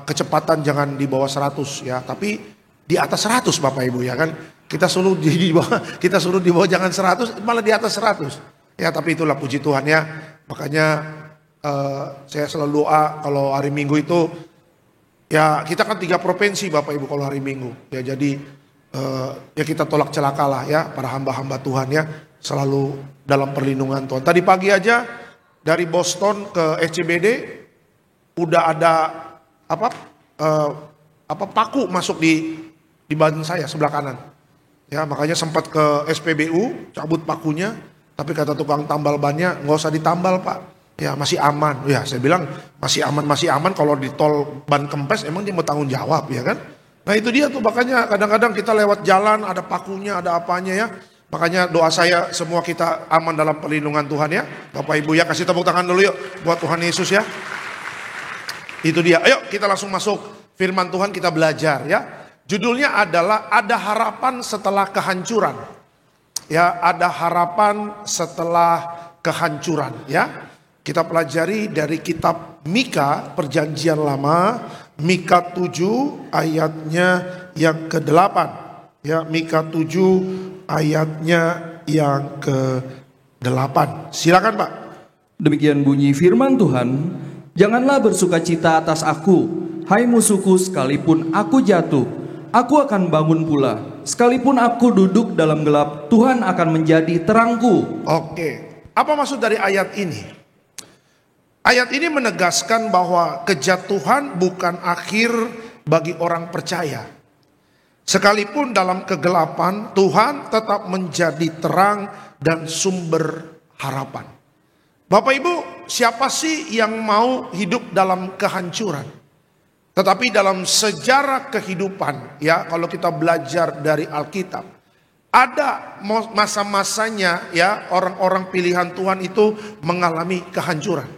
kecepatan jangan di bawah 100 ya, tapi di atas 100 Bapak Ibu ya kan. Kita suruh di bawah jangan 100, malah di atas 100. Ya, tapi itulah puji Tuhan ya. Makanya saya selalu doa kalau hari Minggu itu ya, kita kan 3 provinsi Bapak Ibu kalau hari Minggu. Ya, jadi ya kita tolak celaka lah ya, para hamba-hamba Tuhan ya, selalu dalam perlindungan Tuhan. Tadi pagi aja dari Boston ke SCBD udah ada paku masuk di badan saya sebelah kanan. Ya, makanya sempat ke SPBU cabut pakunya, tapi kata tukang tambal bannya nggak usah ditambal Pak. Ya, masih aman. Ya, saya bilang masih aman kalau di tol ban kempes emang dia mau tanggung jawab ya kan. Nah, itu dia tuh, makanya kadang-kadang kita lewat jalan ada pakunya, ada apanya ya. Makanya doa saya semua kita aman dalam perlindungan Tuhan ya. Bapak Ibu ya, kasih tepuk tangan dulu yuk buat Tuhan Yesus ya. Itu dia. Ayo kita langsung masuk firman Tuhan, kita belajar ya. Judulnya adalah ada harapan setelah kehancuran. Ya, ada harapan setelah kehancuran ya. Kita pelajari dari kitab Mika, Perjanjian Lama, Mika 7 ayatnya yang ke-8. Ya, Mika 7 ayatnya yang ke-8. Silakan Pak. Demikian bunyi firman Tuhan, janganlah bersukacita atas aku, hai musuhku, sekalipun aku jatuh, aku akan bangun pula. Sekalipun aku duduk dalam gelap, Tuhan akan menjadi terangku. Oke, apa maksud dari ayat ini? Ayat ini menegaskan bahwa kejatuhan bukan akhir bagi orang percaya. Sekalipun dalam kegelapan, Tuhan tetap menjadi terang dan sumber harapan. Bapak Ibu, siapa sih yang mau hidup dalam kehancuran? Tetapi dalam sejarah kehidupan, ya, kalau kita belajar dari Alkitab, ada masa-masanya ya, orang-orang pilihan Tuhan itu mengalami kehancuran.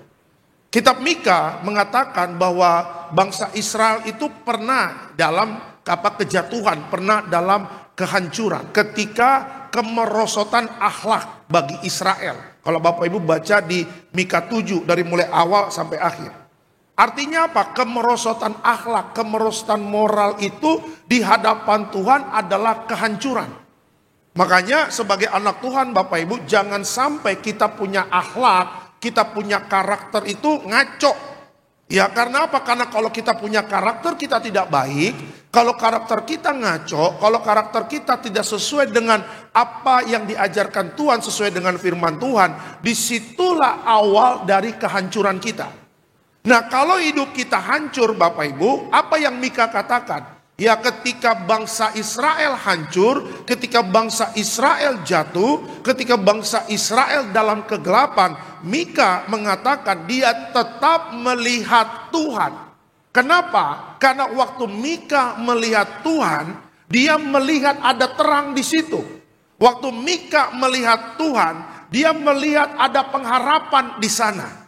Kitab Mika mengatakan bahwa bangsa Israel itu pernah dalam kejatuhan, pernah dalam kehancuran ketika kemerosotan akhlak bagi Israel. Kalau Bapak Ibu baca di Mika 7 dari mulai awal sampai akhir. Artinya apa? Kemerosotan akhlak, kemerosotan moral itu di hadapan Tuhan adalah kehancuran. Makanya sebagai anak Tuhan Bapak Ibu, jangan sampai kita punya akhlak, kita punya karakter itu ngaco. Ya karena apa? Karena kalau kita punya karakter kita tidak baik, kalau karakter kita ngaco, kalau karakter kita tidak sesuai dengan apa yang diajarkan Tuhan, sesuai dengan firman Tuhan, disitulah awal dari kehancuran kita. Nah kalau hidup kita hancur Bapak Ibu, apa yang Mika katakan? Ya ketika bangsa Israel hancur, ketika bangsa Israel jatuh, ketika bangsa Israel dalam kegelapan, Mika mengatakan dia tetap melihat Tuhan. Kenapa? Karena waktu Mika melihat Tuhan, dia melihat ada terang di situ. Waktu Mika melihat Tuhan, dia melihat ada pengharapan di sana.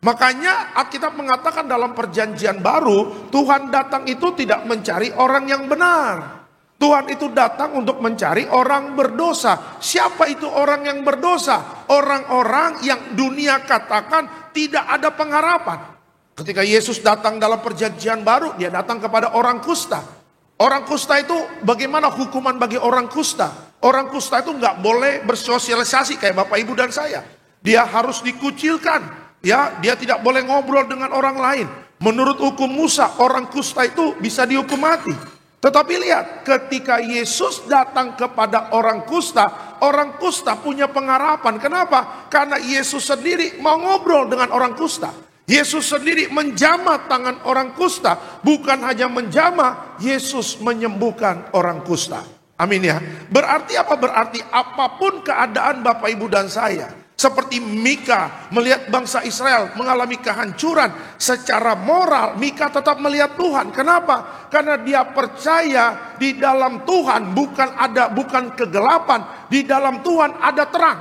Makanya Alkitab mengatakan dalam perjanjian baru, Tuhan datang itu tidak mencari orang yang benar. Tuhan itu datang untuk mencari orang berdosa. Siapa itu orang yang berdosa? Orang-orang yang dunia katakan tidak ada pengharapan. Ketika Yesus datang dalam perjanjian baru, dia datang kepada orang kusta. Orang kusta itu bagaimana hukuman bagi orang kusta? Orang kusta itu nggak boleh bersosialisasi kayak Bapak Ibu dan saya. Dia harus dikucilkan. Ya, dia tidak boleh ngobrol dengan orang lain. Menurut hukum Musa, orang kusta itu bisa dihukum mati. Tetapi lihat, ketika Yesus datang kepada orang kusta punya pengharapan. Kenapa? Karena Yesus sendiri mau ngobrol dengan orang kusta. Yesus sendiri menjamah tangan orang kusta. Bukan hanya menjamah, Yesus menyembuhkan orang kusta. Amin ya. Berarti apa? Berarti apapun keadaan Bapak Ibu dan saya, seperti Mika melihat bangsa Israel mengalami kehancuran secara moral, Mika tetap melihat Tuhan. Kenapa? Karena dia percaya di dalam Tuhan bukan kegelapan, di dalam Tuhan ada terang.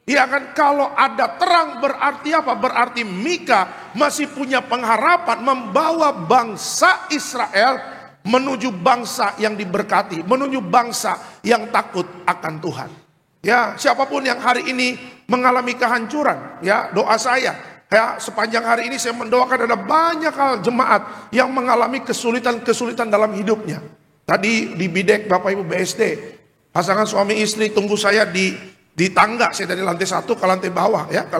Ya kan, kalau ada terang berarti apa? Berarti Mika masih punya pengharapan membawa bangsa Israel menuju bangsa yang diberkati, menuju bangsa yang takut akan Tuhan. Ya, siapapun yang hari ini mengalami kehancuran, ya doa saya, ya sepanjang hari ini saya mendoakan ada banyak hal jemaat yang mengalami kesulitan-kesulitan dalam hidupnya. Tadi di Bidek Bapak Ibu BSD, pasangan suami istri tunggu saya di tangga, saya dari lantai 1 ke lantai bawah, ya ke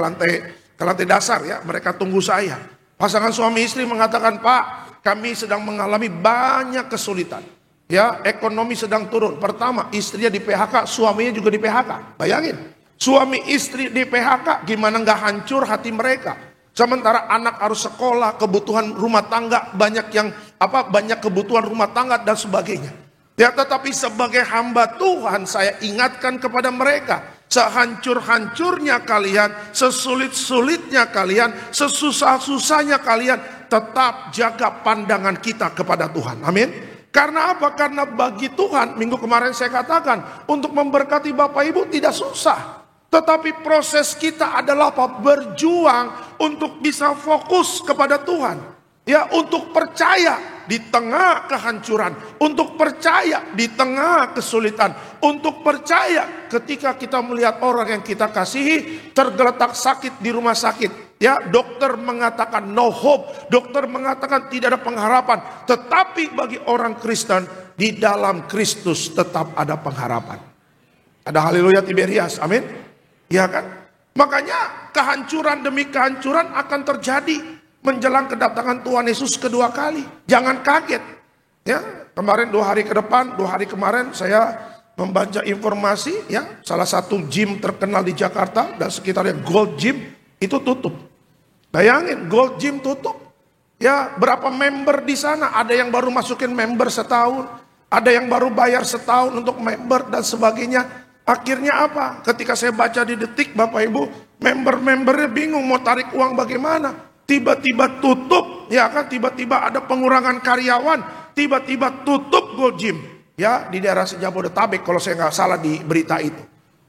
lantai dasar, ya mereka tunggu saya. Pasangan suami istri mengatakan, Pak, kami sedang mengalami banyak kesulitan. Ya, ekonomi sedang turun. Pertama, istrinya di PHK, suaminya juga di PHK. Bayangin, suami istri di PHK, gimana nggak hancur hati mereka? Sementara anak harus sekolah, kebutuhan rumah tangga, banyak kebutuhan rumah tangga dan sebagainya. Ya, tetapi sebagai hamba Tuhan, saya ingatkan kepada mereka, sehancur-hancurnya kalian, sesulit-sulitnya kalian, sesusah-susahnya kalian, tetap jaga pandangan kita kepada Tuhan. Amin. Karena apa? Karena bagi Tuhan, minggu kemarin saya katakan, untuk memberkati Bapak Ibu tidak susah. Tetapi proses kita adalah apa? Berjuang untuk bisa fokus kepada Tuhan. Ya, untuk percaya di tengah kehancuran, untuk percaya di tengah kesulitan, untuk percaya ketika kita melihat orang yang kita kasihi tergeletak sakit di rumah sakit. Ya, dokter mengatakan no hope, dokter mengatakan tidak ada pengharapan. Tetapi bagi orang Kristen, di dalam Kristus tetap ada pengharapan. Ada haleluya Tiberias, amin. Ya kan? Makanya kehancuran demi kehancuran akan terjadi menjelang kedatangan Tuhan Yesus kedua kali. Jangan kaget. Ya, kemarin 2 hari ke depan, 2 hari kemarin saya membaca informasi, ya salah satu gym terkenal di Jakarta dan sekitarnya, Gold Gym, itu tutup. Bayangin, Gold Gym tutup. Ya, berapa member di sana? Ada yang baru masukin member setahun, ada yang baru bayar setahun untuk member dan sebagainya. Akhirnya apa? Ketika saya baca di Detik, Bapak Ibu, member-membernya bingung mau tarik uang bagaimana. Tiba-tiba tutup, ya kan? Tiba-tiba ada pengurangan karyawan, tiba-tiba tutup Gold Gym. Ya, di daerah Jabodetabek kalau saya nggak salah di berita itu.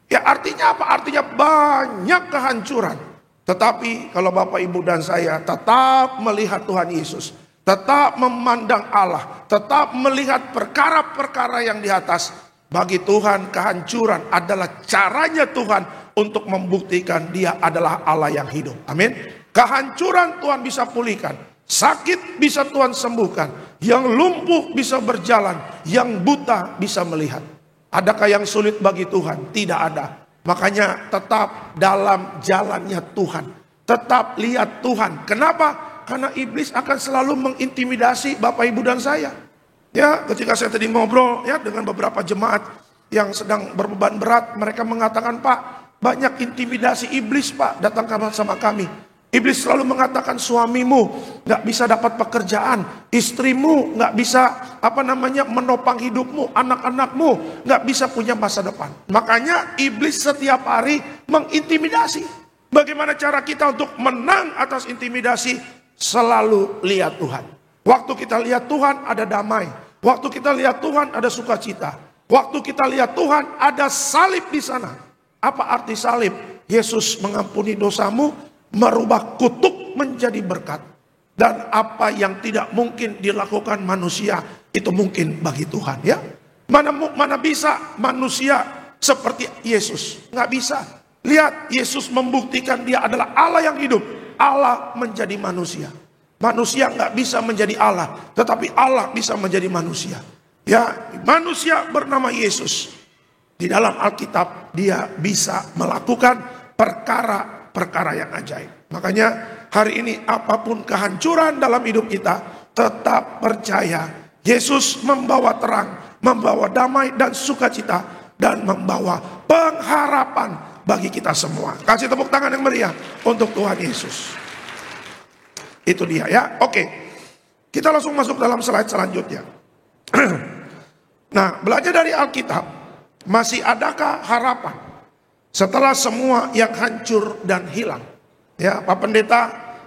Ya, artinya apa? Artinya banyak kehancuran. Tetapi kalau Bapak Ibu dan saya tetap melihat Tuhan Yesus, tetap memandang Allah, tetap melihat perkara-perkara yang di atas, bagi Tuhan kehancuran adalah caranya Tuhan untuk membuktikan Dia adalah Allah yang hidup. Amin. Kehancuran Tuhan bisa pulihkan. Sakit bisa Tuhan sembuhkan. Yang lumpuh bisa berjalan. Yang buta bisa melihat. Adakah yang sulit bagi Tuhan? Tidak ada. Makanya tetap dalam jalannya Tuhan. Tetap lihat Tuhan. Kenapa? Karena iblis akan selalu mengintimidasi Bapak Ibu dan saya. Ya, ketika saya tadi ngobrol ya dengan beberapa jemaat yang sedang berbeban berat, mereka mengatakan, "Pak, banyak intimidasi iblis, Pak, datang sama kami." Iblis selalu mengatakan suamimu nggak bisa dapat pekerjaan, istrimu nggak bisa menopang hidupmu, anak-anakmu nggak bisa punya masa depan. Makanya iblis setiap hari mengintimidasi. Bagaimana cara kita untuk menang atas intimidasi? Selalu lihat Tuhan. Waktu kita lihat Tuhan ada damai. Waktu kita lihat Tuhan ada sukacita. Waktu kita lihat Tuhan ada salib di sana. Apa arti salib? Yesus mengampuni dosamu, merubah kutuk menjadi berkat. Dan apa yang tidak mungkin dilakukan manusia, itu mungkin bagi Tuhan, ya. Mana bisa manusia seperti Yesus? Nggak bisa. Lihat, Yesus membuktikan dia adalah Allah yang hidup. Allah menjadi manusia. Manusia nggak bisa menjadi Allah, tetapi Allah bisa menjadi manusia. Ya, manusia bernama Yesus. Di dalam Alkitab dia bisa melakukan perkara yang ajaib. Makanya hari ini apapun kehancuran dalam hidup kita, tetap percaya Yesus membawa terang, membawa damai dan sukacita, dan membawa pengharapan bagi kita semua. Kasih tepuk tangan yang meriah untuk Tuhan Yesus. Itu dia, ya. Oke, kita langsung masuk dalam slide selanjutnya. Nah, belajar dari Alkitab, masih adakah harapan setelah semua yang hancur dan hilang? Ya, Pak Pendeta,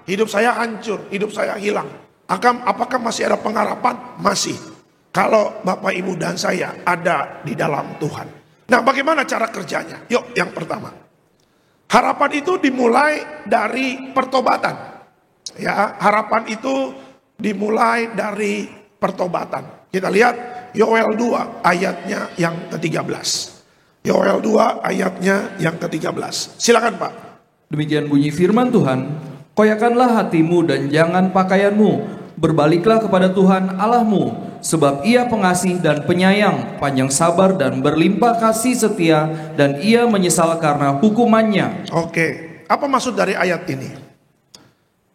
hidup saya hancur, hidup saya hilang. Apakah masih ada pengharapan? Masih. Kalau Bapak, Ibu, dan saya ada di dalam Tuhan. Nah, bagaimana cara kerjanya? Yuk, yang pertama. Harapan itu dimulai dari pertobatan. Ya, harapan itu dimulai dari pertobatan. Kita lihat Yoel 2 ayatnya yang ke-13. Yoel 2 ayatnya yang ke-13. Silakan, Pak. Demikian bunyi firman Tuhan, koyakanlah hatimu dan jangan pakaianmu, berbaliklah kepada Tuhan Allahmu, sebab Ia pengasih dan penyayang, panjang sabar dan berlimpah kasih setia, dan Ia menyesal karena hukumannya. Oke, apa maksud dari ayat ini?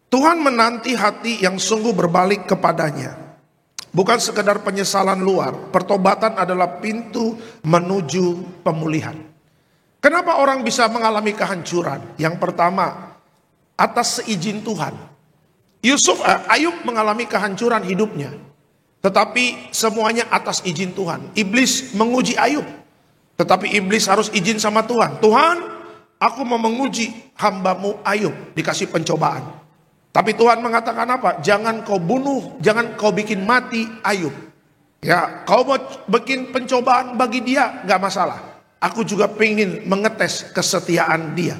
Tuhan menanti hati yang sungguh berbalik kepadanya. Bukan sekedar penyesalan luar. Pertobatan adalah pintu menuju pemulihan. Kenapa orang bisa mengalami kehancuran? Yang pertama, atas seizin Tuhan. Ayub mengalami kehancuran hidupnya. Tetapi semuanya atas izin Tuhan. Iblis menguji Ayub. Tetapi iblis harus izin sama Tuhan. Tuhan, aku mau menguji hambamu Ayub. Dikasih pencobaan. Tapi Tuhan mengatakan apa? Jangan kau bunuh, jangan kau bikin mati Ayub. Ya, kau mau bikin pencobaan bagi dia, gak masalah. Aku juga pengen mengetes kesetiaan dia.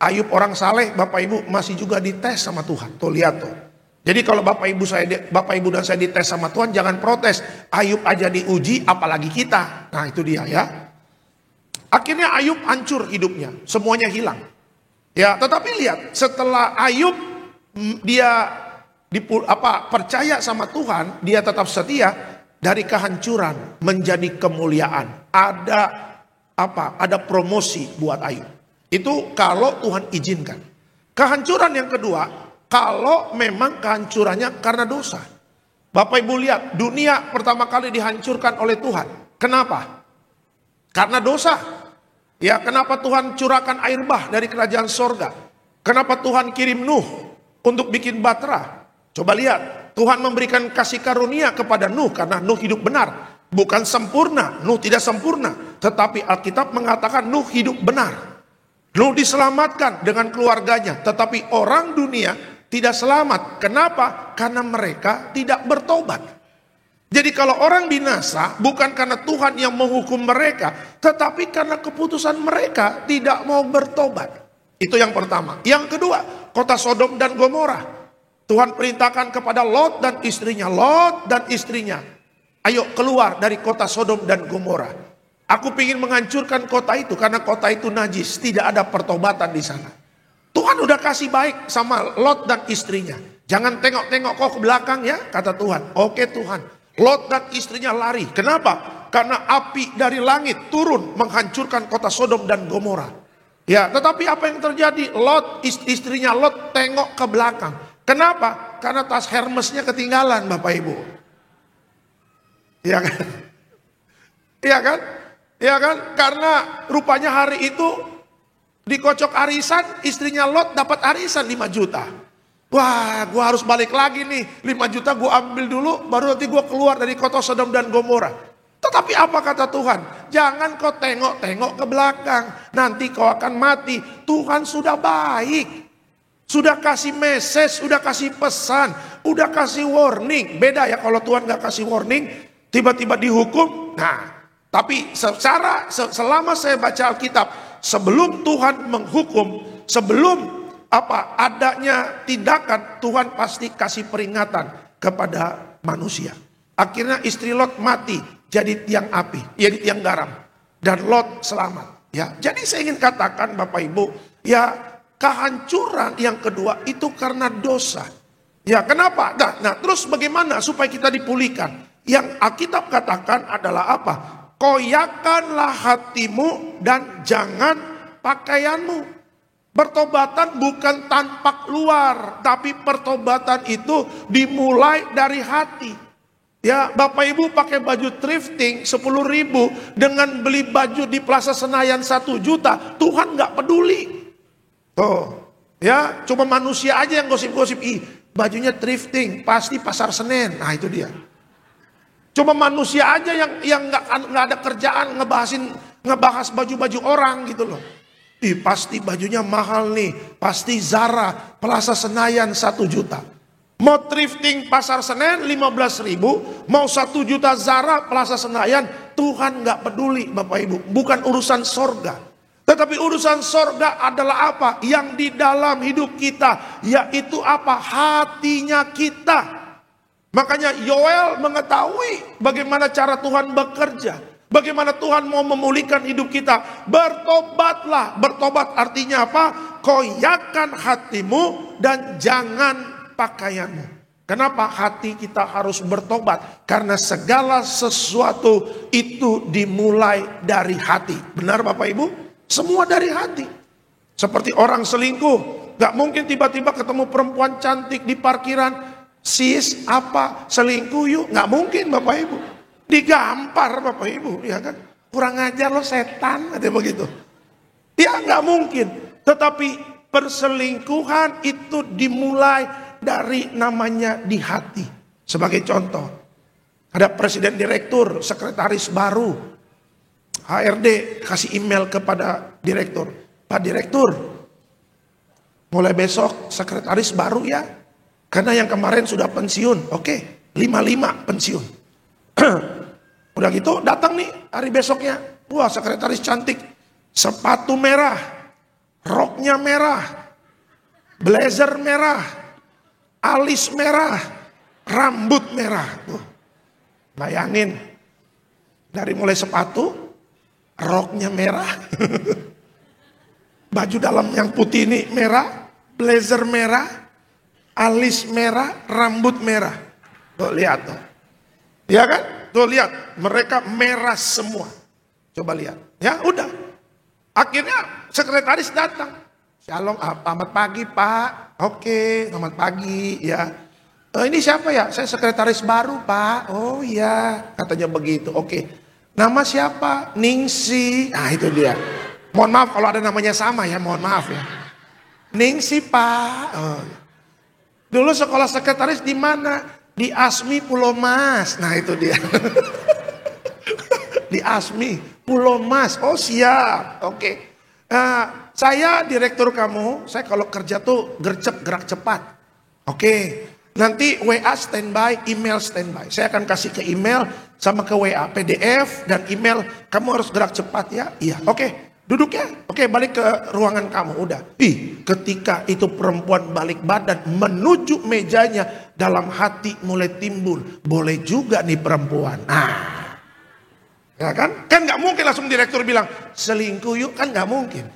Ayub orang saleh, Bapak Ibu masih juga dites sama Tuhan. Tuh lihat tuh. Jadi kalau Bapak Ibu dan saya dites sama Tuhan, jangan protes. Ayub aja diuji, apalagi kita. Nah itu dia, ya. Akhirnya Ayub hancur hidupnya, semuanya hilang. Ya, tetapi lihat, setelah Ayub dia percaya sama Tuhan, dia tetap setia, dari kehancuran menjadi kemuliaan. Ada promosi buat Ayub. Itu kalau Tuhan izinkan. Kehancuran yang kedua, kalau memang kehancurannya karena dosa. Bapak Ibu lihat, dunia pertama kali dihancurkan oleh Tuhan. Kenapa? Karena dosa. Ya, kenapa Tuhan curahkan air bah dari kerajaan sorga? Kenapa Tuhan kirim Nuh untuk bikin Batra? Coba lihat, Tuhan memberikan kasih karunia kepada Nuh karena Nuh hidup benar. Bukan sempurna, Nuh tidak sempurna. Tetapi Alkitab mengatakan Nuh hidup benar. Nuh diselamatkan dengan keluarganya. Tetapi orang dunia tidak selamat. Kenapa? Karena mereka tidak bertobat. Jadi kalau orang binasa bukan karena Tuhan yang menghukum mereka, tetapi karena keputusan mereka tidak mau bertobat. Itu yang pertama. Yang kedua, kota Sodom dan Gomora. Tuhan perintahkan kepada Lot dan istrinya. Lot dan istrinya, ayo keluar dari kota Sodom dan Gomora. Aku ingin menghancurkan kota itu karena kota itu najis. Tidak ada pertobatan di sana. Tuhan udah kasih baik sama Lot dan istrinya. Jangan tengok-tengok kau ke belakang ya, kata Tuhan. Oke Tuhan. Lot dan istrinya lari. Kenapa? Karena api dari langit turun menghancurkan kota Sodom dan Gomora. Ya, tetapi apa yang terjadi? Lot, istrinya Lot tengok ke belakang. Kenapa? Karena tas Hermesnya ketinggalan, Bapak Ibu. Iya kan? Iya kan? Iya kan? Karena rupanya hari itu dikocok arisan, istrinya Lot dapat arisan 5 juta. Wah, gua harus balik lagi nih. 5 juta gua ambil dulu, baru nanti gua keluar dari kota Sodom dan Gomora. Tetapi apa kata Tuhan? Jangan kau tengok-tengok ke belakang. Nanti kau akan mati. Tuhan sudah baik. Sudah kasih message, sudah kasih pesan, udah kasih warning. Beda ya kalau Tuhan gak kasih warning, tiba-tiba dihukum. Nah, tapi selama saya baca Alkitab, sebelum Tuhan menghukum, sebelum adanya tindakan, Tuhan pasti kasih peringatan kepada manusia. Akhirnya istri Lot mati jadi tiang api, jadi tiang garam, dan Lot selamat. Ya, jadi saya ingin katakan Bapak Ibu, ya kehancuran yang kedua itu karena dosa. Ya, kenapa? Nah, terus bagaimana supaya kita dipulihkan? Yang Alkitab katakan adalah apa? Koyakanlah hatimu dan jangan pakaianmu. Pertobatan bukan tampak luar, tapi pertobatan itu dimulai dari hati. Ya, Bapak Ibu pakai baju thrifting 10.000 dengan beli baju di Plaza Senayan 1 juta, Tuhan nggak peduli. Tuh, ya, cuma manusia aja yang gosip-gosip, bajunya thrifting, pasti pasar Senen. Nah, itu dia. Cuma manusia aja yang nggak ada kerjaan ngebahas baju-baju orang gitu loh. Pasti bajunya mahal nih, pasti Zara, Plaza Senayan 1 juta. Mau thrifting pasar Senen 15.000, mau 1 juta Zara, Plaza Senayan, Tuhan gak peduli Bapak Ibu. Bukan urusan sorga. Tetapi urusan sorga adalah apa? Yang di dalam hidup kita, yaitu apa? Hatinya kita. Makanya Yoel mengetahui bagaimana cara Tuhan bekerja. Bagaimana Tuhan mau memulihkan hidup kita. Bertobatlah. Bertobat artinya apa? Koyakan hatimu dan jangan pakaianmu. Kenapa hati kita harus bertobat? Karena segala sesuatu itu dimulai dari hati. Benar Bapak Ibu? Semua dari hati. Seperti orang selingkuh. Gak mungkin tiba-tiba ketemu perempuan cantik di parkiran. Sis, apa? Selingkuh yuk? Gak mungkin Bapak Ibu. Digampar Bapak Ibu, ya kan? Kurang ajar lo setan, ada begitu. Ya nggak mungkin. Tetapi perselingkuhan itu dimulai dari namanya di hati. Sebagai contoh, ada presiden direktur, sekretaris baru, HRD kasih email kepada direktur. Pak Direktur, mulai besok sekretaris baru ya. Karena yang kemarin sudah pensiun, oke, 55 pensiun. Udah gitu datang nih hari besoknya. Wah, sekretaris cantik. Sepatu merah. Roknya merah. Blazer merah. Alis merah. Rambut merah. Tuh. Bayangin. Dari mulai sepatu. Roknya merah. Baju dalam yang putih ini merah. Blazer merah. Alis merah. Rambut merah. Tuh lihat tuh. Ya kan? Tuh lihat, mereka merah semua. Coba lihat. Ya udah. Akhirnya sekretaris datang. Shalom, selamat pagi Pak. Oke, selamat pagi ya. Ini siapa ya? Saya sekretaris baru Pak. Oh iya, katanya begitu. Oke. Nama siapa? Ningsi. Nah itu dia. Mohon maaf kalau ada namanya sama ya, mohon maaf ya. Ningsi Pak. Oh. Dulu sekolah sekretaris di mana? Di ASMI Pulau Mas. Nah itu dia. Di ASMI Pulau Mas. Oh siap. Oke. Saya direktur kamu. Saya kalau kerja tuh gercep, gerak cepat. Oke. Nanti WA standby, email standby. Saya akan kasih ke email sama ke WA. PDF dan email. Kamu harus gerak cepat ya. Iya. Oke. Duduk ya. Oke, balik ke ruangan kamu. Udah. Ketika itu perempuan balik badan menuju mejanya, dalam hati mulai timbul, boleh juga nih perempuan. Nah, ya kan? Kan nggak mungkin langsung direktur bilang selingkuh yuk, kan nggak mungkin.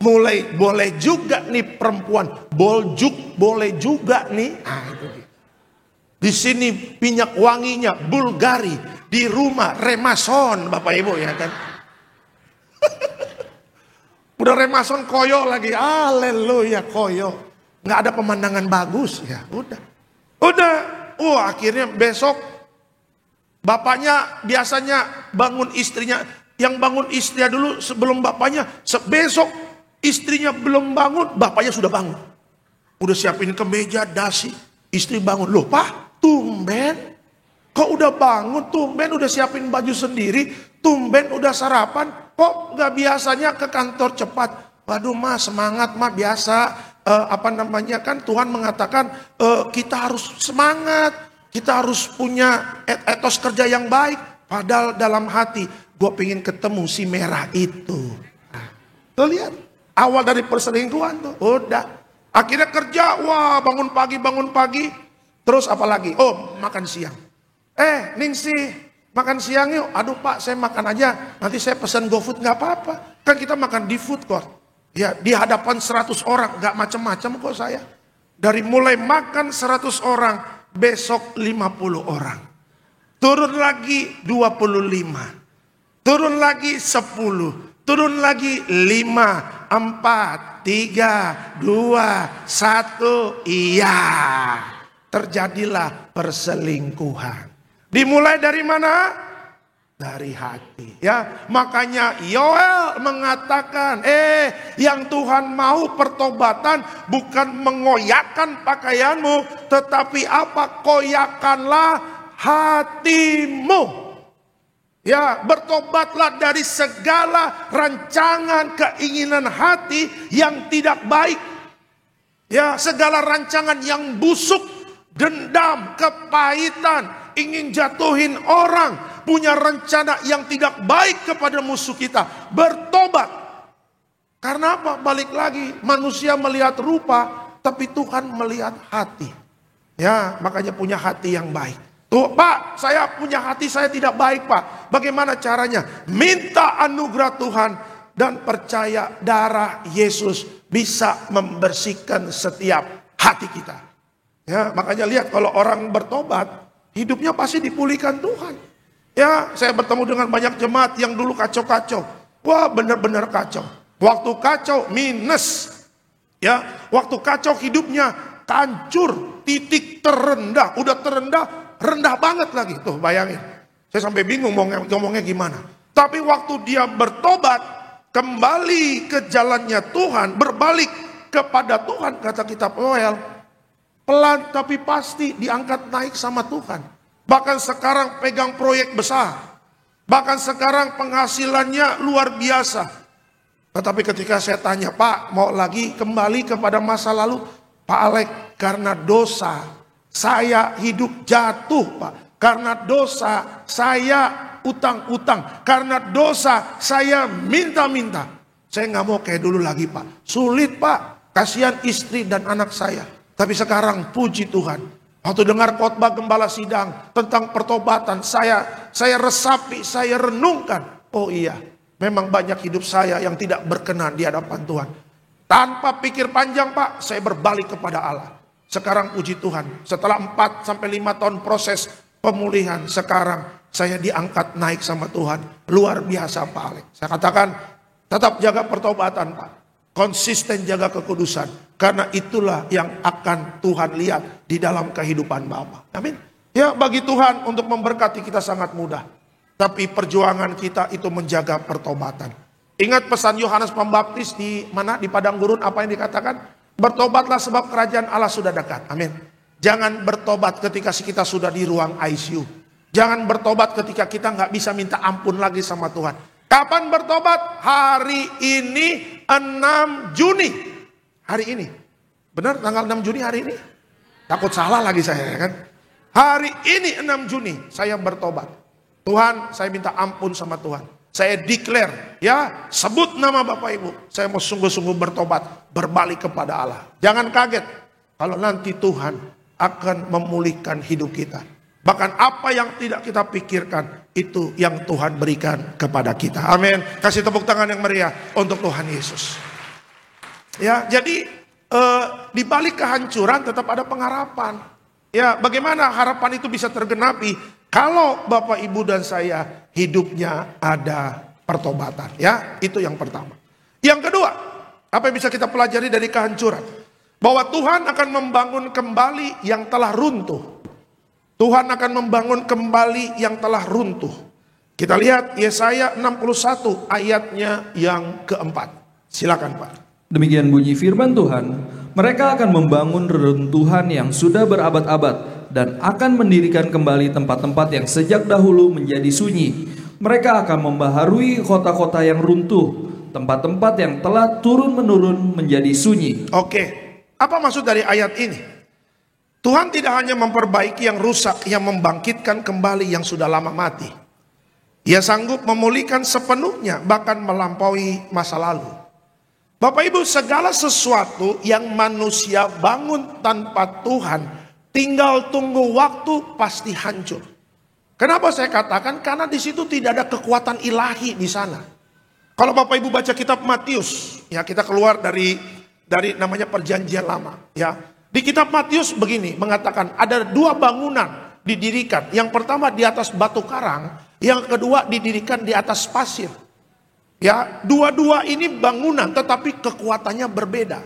mulai boleh juga nih perempuan boljuk, boleh juga nih. Itu dia. Di sini minyak wanginya Bulgari, di rumah Remason, Bapak Ibu ya kan. Udah Remason koyo lagi, haleluya koyo. Nggak ada pemandangan bagus ya, udah. Akhirnya besok bapaknya biasanya bangun istrinya, yang bangun istrinya dulu sebelum bapaknya. Besok istrinya belum bangun, bapaknya sudah bangun. Udah siapin kemeja, dasi. Istri bangun, loh Pak, tumben. Kok udah bangun, tumben udah siapin baju sendiri, tumben udah sarapan. Kok gak biasanya ke kantor cepat? Waduh Ma, semangat Ma, biasa. Kan Tuhan mengatakan kita harus semangat. Kita harus punya etos kerja yang baik. Padahal dalam hati, gue pengen ketemu si merah itu. Tuh lihat, awal dari perselingkuhan tuh, udah. Akhirnya kerja, wah bangun pagi. Terus apa lagi? Oh, makan siang. Ningsih, makan siang yuk. Aduh Pak, saya makan aja. Nanti saya pesan GoFood, gak apa-apa. Kan kita makan di food court. Ya, di hadapan 100 orang, gak macam-macam kok saya. Dari mulai makan 100 orang, besok 50 orang. Turun lagi 25. Turun lagi 10. Turun lagi 5, 4, 3, 2, 1. Iya. Terjadilah perselingkuhan. Dimulai dari mana? Dari hati. Ya, makanya Yoel mengatakan, yang Tuhan mau pertobatan bukan mengoyakkan pakaianmu, tetapi apa? Koyakanlah hatimu. Ya, bertobatlah dari segala rancangan keinginan hati yang tidak baik. Ya, segala rancangan yang busuk, dendam, kepahitan, ingin jatuhin orang, punya rencana yang tidak baik kepada musuh kita. Bertobat. Karena apa? Balik lagi, manusia melihat rupa, tapi Tuhan melihat hati. Ya, makanya punya hati yang baik. Tuh Pak, saya punya hati saya tidak baik Pak. Bagaimana caranya? Minta anugerah Tuhan dan percaya darah Yesus bisa membersihkan setiap hati kita. Ya, makanya lihat kalau orang bertobat, hidupnya pasti dipulihkan Tuhan. Ya, saya bertemu dengan banyak jemaat yang dulu kacau-kacau. Wah, benar-benar kacau. Waktu kacau minus. Ya, waktu kacau hidupnya hancur, titik terendah, udah terendah, rendah banget lagi. Tuh, bayangin. Saya sampai bingung ngomongnya gimana. Tapi waktu dia bertobat, kembali ke jalannya Tuhan, berbalik kepada Tuhan, kata kitab Yoel, pelan tapi pasti diangkat naik sama Tuhan. Bahkan sekarang pegang proyek besar. Bahkan sekarang penghasilannya luar biasa. Tetapi ketika saya tanya, Pak mau lagi kembali kepada masa lalu? Pak Alek, karena dosa saya hidup jatuh Pak. Karena dosa saya utang-utang. Karena dosa saya minta-minta. Saya gak mau kayak dulu lagi Pak. Sulit Pak. Kasihan istri dan anak saya. Tapi sekarang puji Tuhan. Waktu dengar khotbah gembala sidang tentang pertobatan, saya resapi, saya renungkan. Oh iya, memang banyak hidup saya yang tidak berkenan di hadapan Tuhan. Tanpa pikir panjang Pak, saya berbalik kepada Allah. Sekarang puji Tuhan, setelah 4-5 tahun proses pemulihan, sekarang saya diangkat naik sama Tuhan. Luar biasa Pak Alek. Saya katakan, tetap jaga pertobatan Pak. Konsisten jaga kekudusan. Karena itulah yang akan Tuhan lihat di dalam kehidupan Bapak. Amin. Ya, bagi Tuhan untuk memberkati kita sangat mudah. Tapi perjuangan kita itu menjaga pertobatan. Ingat pesan Yohanes Pembaptis di mana? Di padang gurun, apa yang dikatakan? Bertobatlah sebab kerajaan Allah sudah dekat. Amin. Jangan bertobat ketika kita sudah di ruang ICU. Jangan bertobat ketika kita nggak bisa minta ampun lagi sama Tuhan. Kapan bertobat? Hari ini 6 Juni. Hari ini. Benar tanggal 6 Juni hari ini? Takut salah lagi saya kan. Hari ini 6 Juni saya bertobat. Tuhan, saya minta ampun sama Tuhan. Saya declare, ya, sebut nama Bapak Ibu. Saya mau sungguh-sungguh bertobat, berbalik kepada Allah. Jangan kaget kalau nanti Tuhan akan memulihkan hidup kita. Bahkan apa yang tidak kita pikirkan, itu yang Tuhan berikan kepada kita. Amin. Kasih tepuk tangan yang meriah untuk Tuhan Yesus. Ya, jadi di balik kehancuran tetap ada pengharapan. Ya, bagaimana harapan itu bisa tergenapi kalau Bapak Ibu dan saya hidupnya ada pertobatan. Ya, itu yang pertama. Yang kedua, apa yang bisa kita pelajari dari kehancuran? Bahwa Tuhan akan membangun kembali yang telah runtuh. Tuhan akan membangun kembali yang telah runtuh. Kita lihat Yesaya 61 ayatnya yang keempat. Silakan Pak. Demikian bunyi firman Tuhan, mereka akan membangun reruntuhan yang sudah berabad-abad dan akan mendirikan kembali tempat-tempat yang sejak dahulu menjadi sunyi. Mereka akan membaharui kota-kota yang runtuh, tempat-tempat yang telah turun-menurun menjadi sunyi. Oke, apa maksud dari ayat ini? Tuhan tidak hanya memperbaiki yang rusak, yang membangkitkan kembali yang sudah lama mati. Ia sanggup memulihkan sepenuhnya, bahkan melampaui masa lalu. Bapak Ibu, segala sesuatu yang manusia bangun tanpa Tuhan, tinggal tunggu waktu pasti hancur. Kenapa saya katakan? Karena di situ tidak ada kekuatan ilahi di sana. Kalau Bapak Ibu baca kitab Matius, ya kita keluar dari namanya perjanjian lama, ya. Di kitab Matius begini mengatakan ada 2 bangunan didirikan. Yang pertama di atas batu karang, yang kedua didirikan di atas pasir. Ya, dua-dua ini bangunan tetapi kekuatannya berbeda.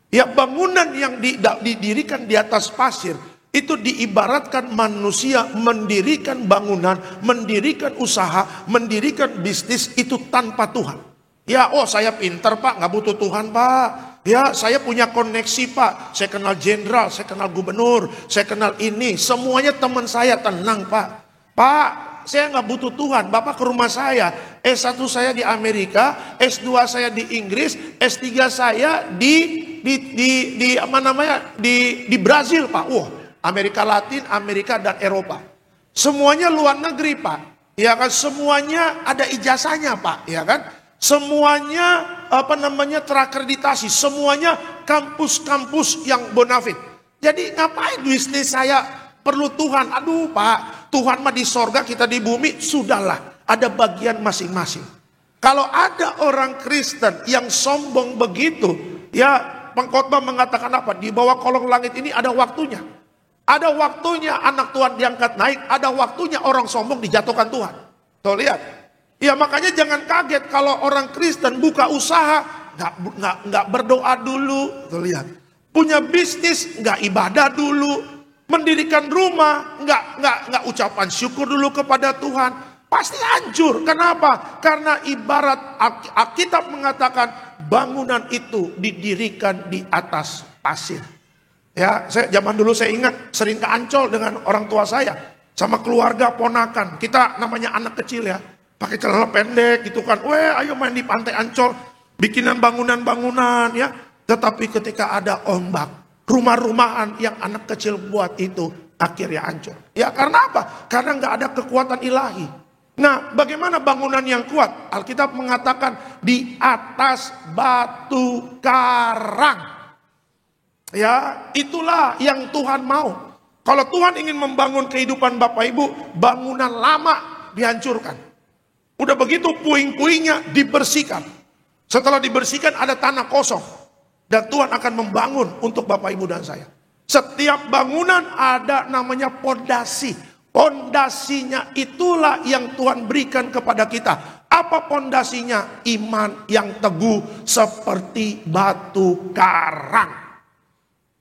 Ya, bangunan yang didirikan di atas pasir itu diibaratkan manusia mendirikan bangunan, mendirikan usaha, mendirikan bisnis itu tanpa Tuhan. Ya, oh saya pinter Pak, nggak butuh Tuhan Pak. Ya, saya punya koneksi Pak, saya kenal jenderal, saya kenal gubernur, saya kenal ini, semuanya teman saya, tenang Pak. Pak, saya nggak butuh Tuhan, Bapak ke rumah saya, S1 saya di Amerika, S2 saya di Inggris, S3 saya di Brazil Pak. Wah, Amerika Latin, Amerika dan Eropa. Semuanya luar negeri Pak. Ya kan, semuanya ada ijazahnya Pak, ya kan? Semuanya terakreditasi, semuanya kampus-kampus yang bonafit. Jadi ngapain bisnis saya perlu Tuhan? Aduh Pak, Tuhan mah di sorga, kita di bumi, sudahlah, ada bagian masing-masing. Kalau ada orang Kristen yang sombong begitu, ya pengkhotbah mengatakan apa? Di bawah kolong langit ini ada waktunya. Ada waktunya anak Tuhan diangkat naik, ada waktunya orang sombong dijatuhkan Tuhan. Tuh lihat. Ya makanya jangan kaget kalau orang Kristen buka usaha, nggak berdoa dulu. Tuh lihat. Punya bisnis, nggak ibadah dulu. Mendirikan rumah, nggak ucapan syukur dulu kepada Tuhan, pasti hancur. Kenapa? Karena ibarat Alkitab mengatakan bangunan itu didirikan di atas pasir. Ya, saya zaman dulu saya ingat sering ke Ancol dengan orang tua saya, sama keluarga ponakan. Kita namanya anak kecil ya, pakai celana pendek gitu kan. Ayo main di pantai Ancol, bikinan bangunan-bangunan ya. Tetapi ketika ada ombak, rumah-rumahan yang anak kecil buat itu akhirnya hancur. Ya karena apa? Karena nggak ada kekuatan ilahi. Nah, bagaimana bangunan yang kuat? Alkitab mengatakan di atas batu karang. Ya, itulah yang Tuhan mau. Kalau Tuhan ingin membangun kehidupan Bapak Ibu, bangunan lama dihancurkan. Udah begitu puing-puingnya dibersihkan. Setelah dibersihkan ada tanah kosong. Dan Tuhan akan membangun untuk Bapak Ibu dan saya. Setiap bangunan ada namanya pondasi. Pondasinya itulah yang Tuhan berikan kepada kita. Apa pondasinya? Iman yang teguh seperti batu karang.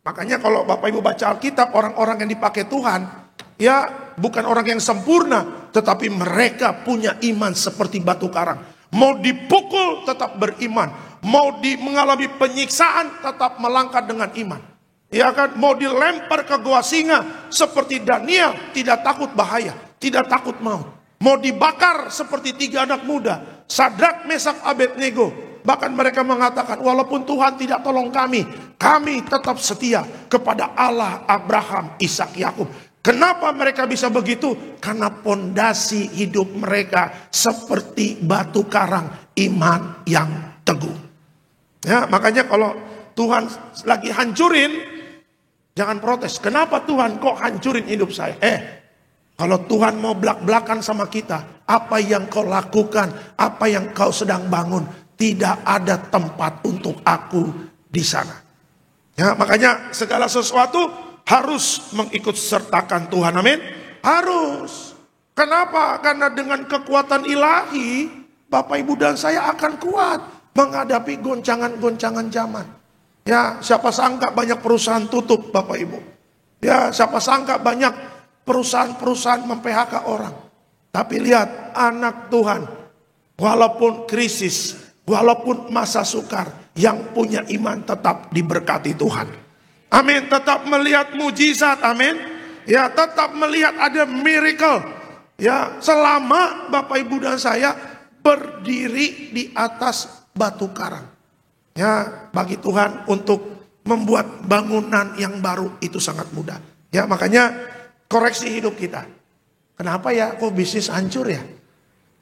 Makanya kalau Bapak Ibu baca Alkitab, orang-orang yang dipakai Tuhan, ya bukan orang yang sempurna, tetapi mereka punya iman seperti batu karang. Mau dipukul tetap beriman. Mau mengalami penyiksaan tetap melangkah dengan iman. Ya kan, mau dilempar ke gua singa seperti Daniel, tidak takut bahaya, tidak takut maut. Mau dibakar seperti 3 anak muda, Sadrak, Mesak, Abednego. Bahkan mereka mengatakan, walaupun Tuhan tidak tolong kami tetap setia kepada Allah Abraham, Ishak, Yakub. Kenapa mereka bisa begitu? Karena pondasi hidup mereka seperti batu karang, iman yang teguh. Ya, makanya kalau Tuhan lagi hancurin, jangan protes. Kenapa Tuhan kok hancurin hidup saya? Kalau Tuhan mau belak-belakan sama kita, apa yang kau lakukan, apa yang kau sedang bangun, tidak ada tempat untuk aku di sana. Ya, makanya segala sesuatu harus mengikut sertakan Tuhan. Amin. Harus. Kenapa? Karena dengan kekuatan ilahi, Bapak Ibu dan saya akan kuat menghadapi goncangan-goncangan zaman. Ya, siapa sangka banyak perusahaan tutup, Bapak Ibu. Ya, siapa sangka banyak perusahaan-perusahaan mem-PHK orang. Tapi lihat, anak Tuhan, walaupun krisis, walaupun masa sukar, yang punya iman tetap diberkati Tuhan. Amin, tetap melihat mujizat, amin. Ya, tetap melihat ada miracle. Ya, selama Bapak Ibu dan saya berdiri di atas batu karang. Ya, bagi Tuhan untuk membuat bangunan yang baru itu sangat mudah. Ya, makanya koreksi hidup kita. Kenapa ya kok bisnis hancur ya?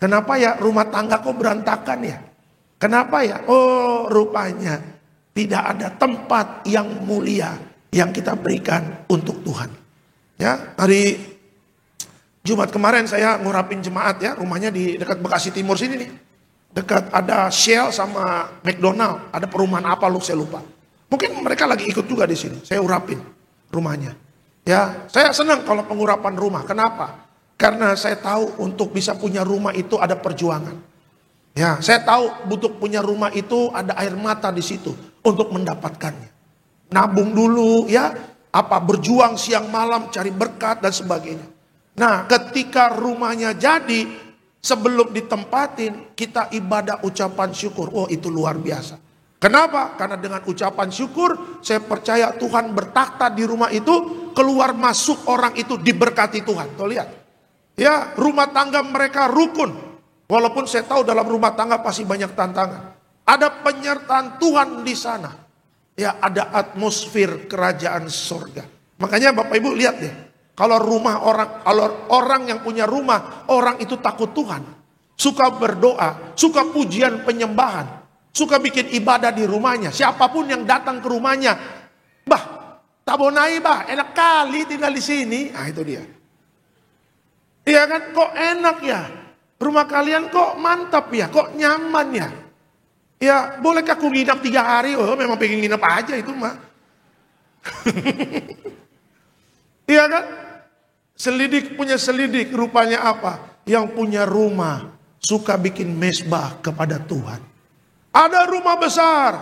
Kenapa ya rumah tangga kok berantakan ya? Kenapa ya? Oh, rupanya tidak ada tempat yang mulia yang kita berikan untuk Tuhan. Ya, hari Jumat kemarin saya ngurapin jemaat ya, rumahnya di dekat Bekasi Timur sini nih. Dekat ada Shell sama McDonald, ada perumahan apa lu saya lupa. Mungkin mereka lagi ikut juga di sini. Saya urapin rumahnya. Ya, saya senang kalau pengurapan rumah. Kenapa? Karena saya tahu untuk bisa punya rumah itu ada perjuangan. Ya, saya tahu untuk punya rumah itu ada air mata di situ untuk mendapatkannya. Nabung dulu ya, berjuang siang malam cari berkat dan sebagainya. Nah, ketika rumahnya jadi, sebelum ditempatin, kita ibadah ucapan syukur. Oh, itu luar biasa. Kenapa? Karena dengan ucapan syukur, saya percaya Tuhan bertakhta di rumah itu, keluar masuk orang itu diberkati Tuhan. Tuh lihat. Ya, rumah tangga mereka rukun. Walaupun saya tahu dalam rumah tangga pasti banyak tantangan. Ada penyertaan Tuhan di sana. Ya, ada atmosfer kerajaan sorga. Makanya Bapak Ibu lihat deh. Kalau orang yang punya rumah, orang itu takut Tuhan. Suka berdoa, suka pujian penyembahan. Suka bikin ibadah di rumahnya. Siapapun yang datang ke rumahnya. Bah, tabonai bah, enak kali tinggal di sini. Nah itu dia. Iya kan, kok enak ya. Rumah kalian kok mantap ya, kok nyaman ya. Ya, bolehkah aku nginap 3 hari? Oh, memang pengen nginap aja itu mah. Iya kan? Selidik punya selidik, rupanya apa? Yang punya rumah suka bikin mesbah kepada Tuhan. Ada rumah besar,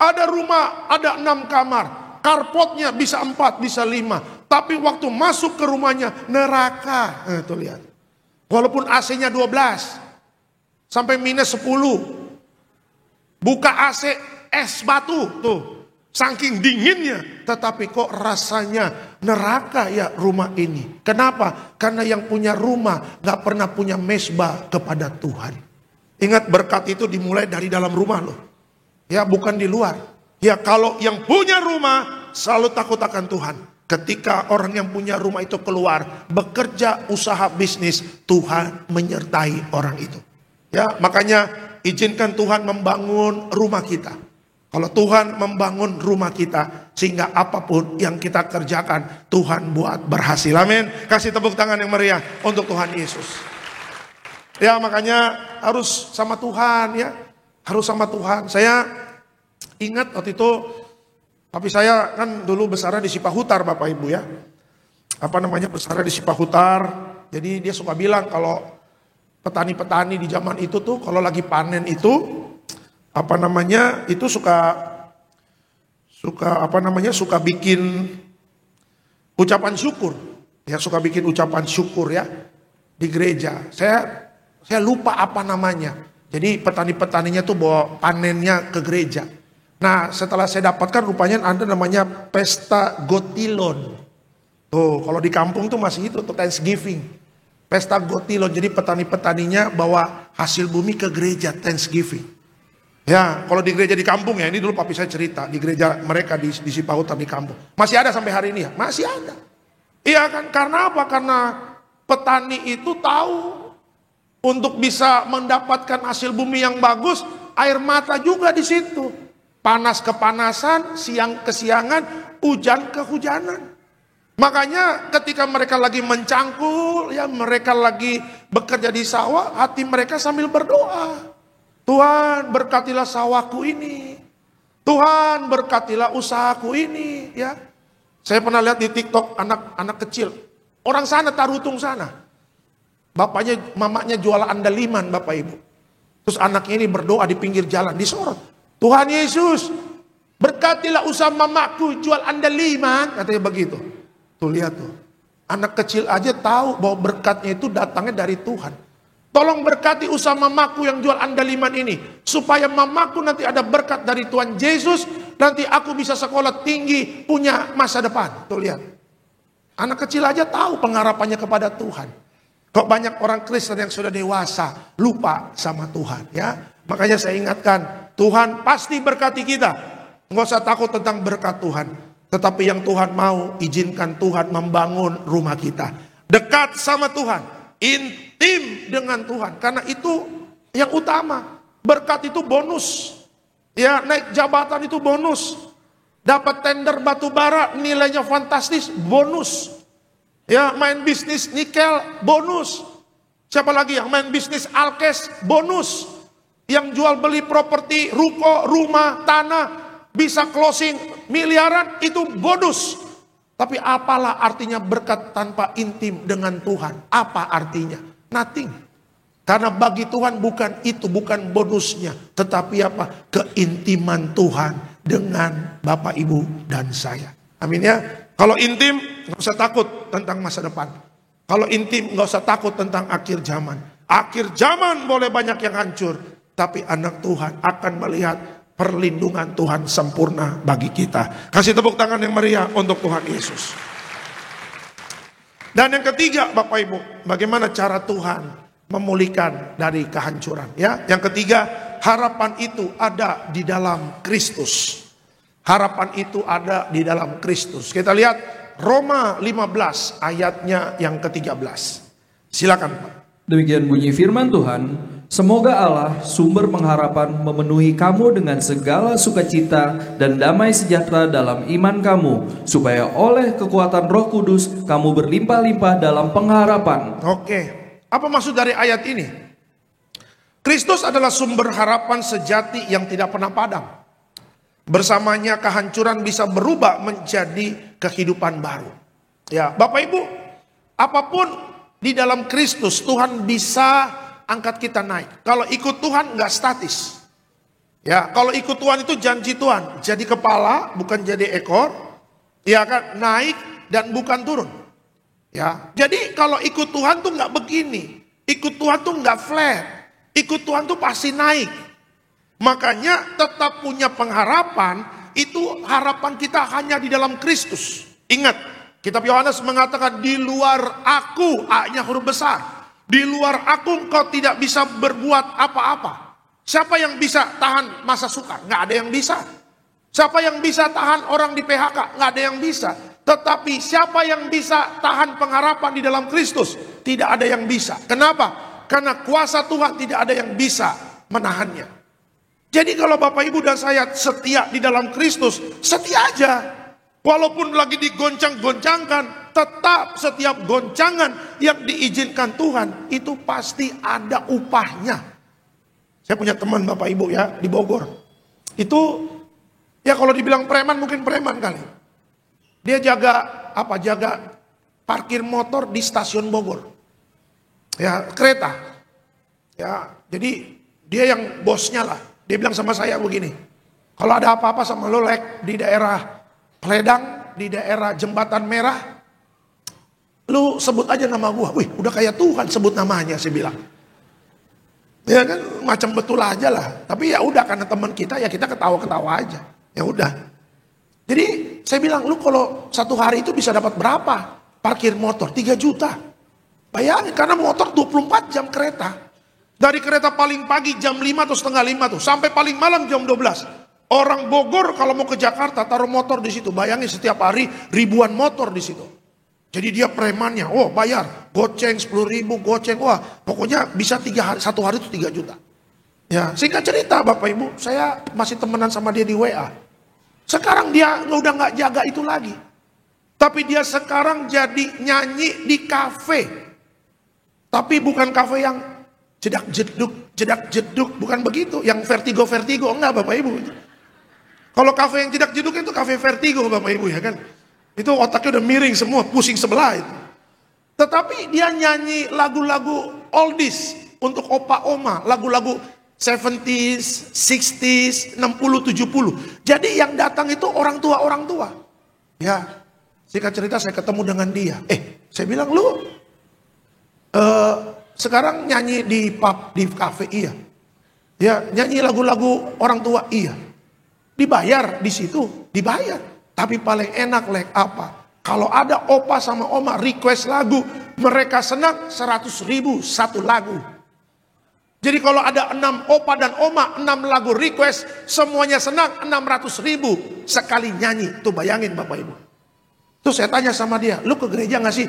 ada rumah, ada 6 kamar. Carportnya bisa 4, bisa 5. Tapi waktu masuk ke rumahnya neraka. Nah, tuh lihat. Walaupun AC-nya 12 sampai minus 10. Buka AC es batu tuh. Saking dinginnya, tetapi kok rasanya neraka ya rumah ini. Kenapa? Karena yang punya rumah gak pernah punya mesbah kepada Tuhan. Ingat, berkat itu dimulai dari dalam rumah loh. Ya, bukan di luar. Ya, kalau yang punya rumah selalu takut akan Tuhan. Ketika orang yang punya rumah itu keluar, bekerja, usaha bisnis, Tuhan menyertai orang itu. Ya, makanya izinkan Tuhan membangun rumah kita. Kalau Tuhan membangun rumah kita, sehingga apapun yang kita kerjakan, Tuhan buat berhasil. Amin. Kasih tepuk tangan yang meriah untuk Tuhan Yesus. Ya, makanya harus sama Tuhan ya. Harus sama Tuhan. Saya ingat waktu itu, tapi saya kan dulu besarnya di Sipahutar Bapak Ibu ya. Besarnya di Sipahutar. Jadi dia suka bilang kalau petani-petani di zaman itu tuh, kalau lagi panen itu, itu suka bikin ucapan syukur. Ya, suka bikin ucapan syukur ya di gereja. Saya lupa apa namanya. Jadi petani-petaninya tuh bawa panennya ke gereja. Nah, setelah saya dapatkan rupanya ada namanya pesta gotilon. Tuh, kalau di kampung tuh masih itu tuh Thanksgiving. Pesta gotilon. Jadi petani-petaninya bawa hasil bumi ke gereja Thanksgiving. Ya, kalau di gereja di kampung ya, ini dulu papi saya cerita, di gereja mereka di Sipahutar di kampung. Masih ada sampai hari ini ya? Masih ada. Iya kan, karena apa? Karena petani itu tahu untuk bisa mendapatkan hasil bumi yang bagus, air mata juga di situ. Panas kepanasan, siang kesiangan, hujan kehujanan. Makanya ketika mereka lagi mencangkul, ya mereka lagi bekerja di sawah, hati mereka sambil berdoa. Tuhan, berkatilah sawahku ini. Tuhan berkatilah usahaku ini, ya. Saya pernah lihat di TikTok anak kecil, orang sana Tarutung sana, bapaknya, mamanya jual andaliman, Bapak Ibu. Terus anaknya ini berdoa di pinggir jalan, disorot. Tuhan Yesus, berkatilah usaha mamaku jual andaliman, katanya begitu. Tuh lihat tuh, anak kecil aja tahu bahwa berkatnya itu datangnya dari Tuhan. Tolong berkati usaha mamaku yang jual andaliman ini, supaya mamaku nanti ada berkat dari Tuhan Yesus, nanti aku bisa sekolah tinggi, punya masa depan. Tuh lihat, anak kecil aja tahu pengharapannya kepada Tuhan. Kok banyak orang Kristen yang sudah dewasa lupa sama Tuhan, ya? Makanya saya ingatkan, Tuhan pasti berkati kita. Nggak usah takut tentang berkat Tuhan, tetapi yang Tuhan mau, izinkan Tuhan membangun rumah kita dekat sama Tuhan, intim dengan Tuhan, karena itu yang utama. Berkat itu bonus, ya. Naik jabatan itu bonus, dapat tender batu bara nilainya fantastis, bonus. Ya, main bisnis nikel, bonus. Siapa lagi yang main bisnis alkes, bonus. Yang jual beli properti, ruko, rumah, tanah, bisa closing miliaran, itu bonus. Tapi apalah artinya berkat tanpa intim dengan Tuhan? Apa artinya? Nothing. Karena bagi Tuhan bukan itu, bukan bonusnya. Tetapi apa? Keintiman Tuhan dengan Bapak, Ibu, dan saya. Amin ya. Kalau intim, nggak usah takut tentang masa depan. Kalau intim, nggak usah takut tentang akhir zaman. Akhir zaman boleh banyak yang hancur, tapi anak Tuhan akan melihat perlindungan Tuhan sempurna bagi kita. Kasih tepuk tangan yang meriah untuk Tuhan Yesus. Dan yang ketiga, Bapak Ibu, bagaimana cara Tuhan memulihkan dari kehancuran? Ya, yang ketiga, harapan itu ada di dalam Kristus. Harapan itu ada di dalam Kristus. Kita lihat Roma 15 ayatnya yang ke-13. Silakan, Pak. Demikian bunyi firman Tuhan. Semoga Allah, sumber pengharapan, memenuhi kamu dengan segala sukacita dan damai sejahtera dalam iman kamu, supaya oleh kekuatan Roh Kudus kamu berlimpah-limpah dalam pengharapan. Oke, apa maksud dari ayat ini? Kristus adalah sumber harapan sejati yang tidak pernah padam. Bersamanya kehancuran bisa berubah menjadi kehidupan baru. Ya, Bapak Ibu, apapun di dalam Kristus, Tuhan bisa angkat kita naik. Kalau ikut Tuhan nggak statis. Ya, kalau ikut Tuhan itu janji Tuhan, jadi kepala bukan jadi ekor. Ya kan, naik dan bukan turun. Ya, jadi kalau ikut Tuhan tuh nggak begini. Ikut Tuhan tuh nggak flat. Ikut Tuhan tuh pasti naik. Makanya tetap punya pengharapan, itu harapan kita hanya di dalam Kristus. Ingat, kitab Yohanes mengatakan di luar aku, A-nya huruf besar. Di luar aku engkau tidak bisa berbuat apa-apa. Siapa yang bisa tahan masa sukar? Nggak ada yang bisa. Siapa yang bisa tahan orang di PHK? Nggak ada yang bisa. Tetapi siapa yang bisa tahan pengharapan di dalam Kristus? Tidak ada yang bisa. Kenapa? Karena kuasa Tuhan tidak ada yang bisa menahannya. Jadi kalau Bapak Ibu dan saya setia di dalam Kristus, setia aja. Walaupun lagi digoncang-goncangkan, tetap setiap goncangan yang diizinkan Tuhan, itu pasti ada upahnya. Saya punya teman Bapak Ibu ya, di Bogor. Itu, ya kalau dibilang preman, mungkin preman kali. Dia jaga parkir motor di stasiun Bogor. Ya, kereta. Ya, jadi dia yang bosnya lah. Dia bilang sama saya begini, kalau ada apa-apa sama lo Lek, di daerah Pledang, di daerah Jembatan Merah, lu sebut aja nama gua. Wih, udah kayak Tuhan sebut namanya, saya bilang. Ya kan, macam betul aja lah. Tapi ya udah, karena teman kita, ya kita ketawa-ketawa aja. Ya udah. Jadi saya bilang, lu kalau satu hari itu bisa dapat berapa? Parkir motor 3 juta. Bayangin, karena motor 24 jam kereta. Dari kereta paling pagi jam 5 atau setengah 5 tuh, sampai paling malam jam 12. Orang Bogor kalau mau ke Jakarta taruh motor di situ. Bayangin setiap hari ribuan motor di situ. Jadi dia premannya, oh bayar, goceng 10.000, goceng, wah pokoknya bisa satu hari itu 3 juta. Ya, singkat cerita Bapak Ibu, saya masih temenan sama dia di WA. Sekarang dia udah nggak jaga itu lagi. Tapi dia sekarang jadi nyanyi di kafe. Tapi bukan kafe yang jedak jeduk, bukan begitu. Yang vertigo, enggak Bapak Ibu. Kalau kafe yang tidak jeduk itu kafe vertigo Bapak Ibu ya kan. Itu otaknya udah miring semua, pusing sebelah itu. Tetapi dia nyanyi lagu-lagu oldies untuk opa oma, lagu-lagu 70s, 60s, 60, 70. Jadi yang datang itu orang tua. Ya, singkat cerita saya ketemu dengan dia. Saya bilang, lu sekarang nyanyi di pub, di kafe, iya. Ya, nyanyi lagu-lagu orang tua, iya. Dibayar di situ, dibayar. Tapi paling enak apa? Kalau ada opa sama oma request lagu, mereka senang 100.000 satu lagu. Jadi kalau ada 6 opa dan oma, 6 lagu request, semuanya senang 600.000 sekali nyanyi. Tuh bayangin Bapak Ibu. Terus saya tanya sama dia, lu ke gereja gak sih?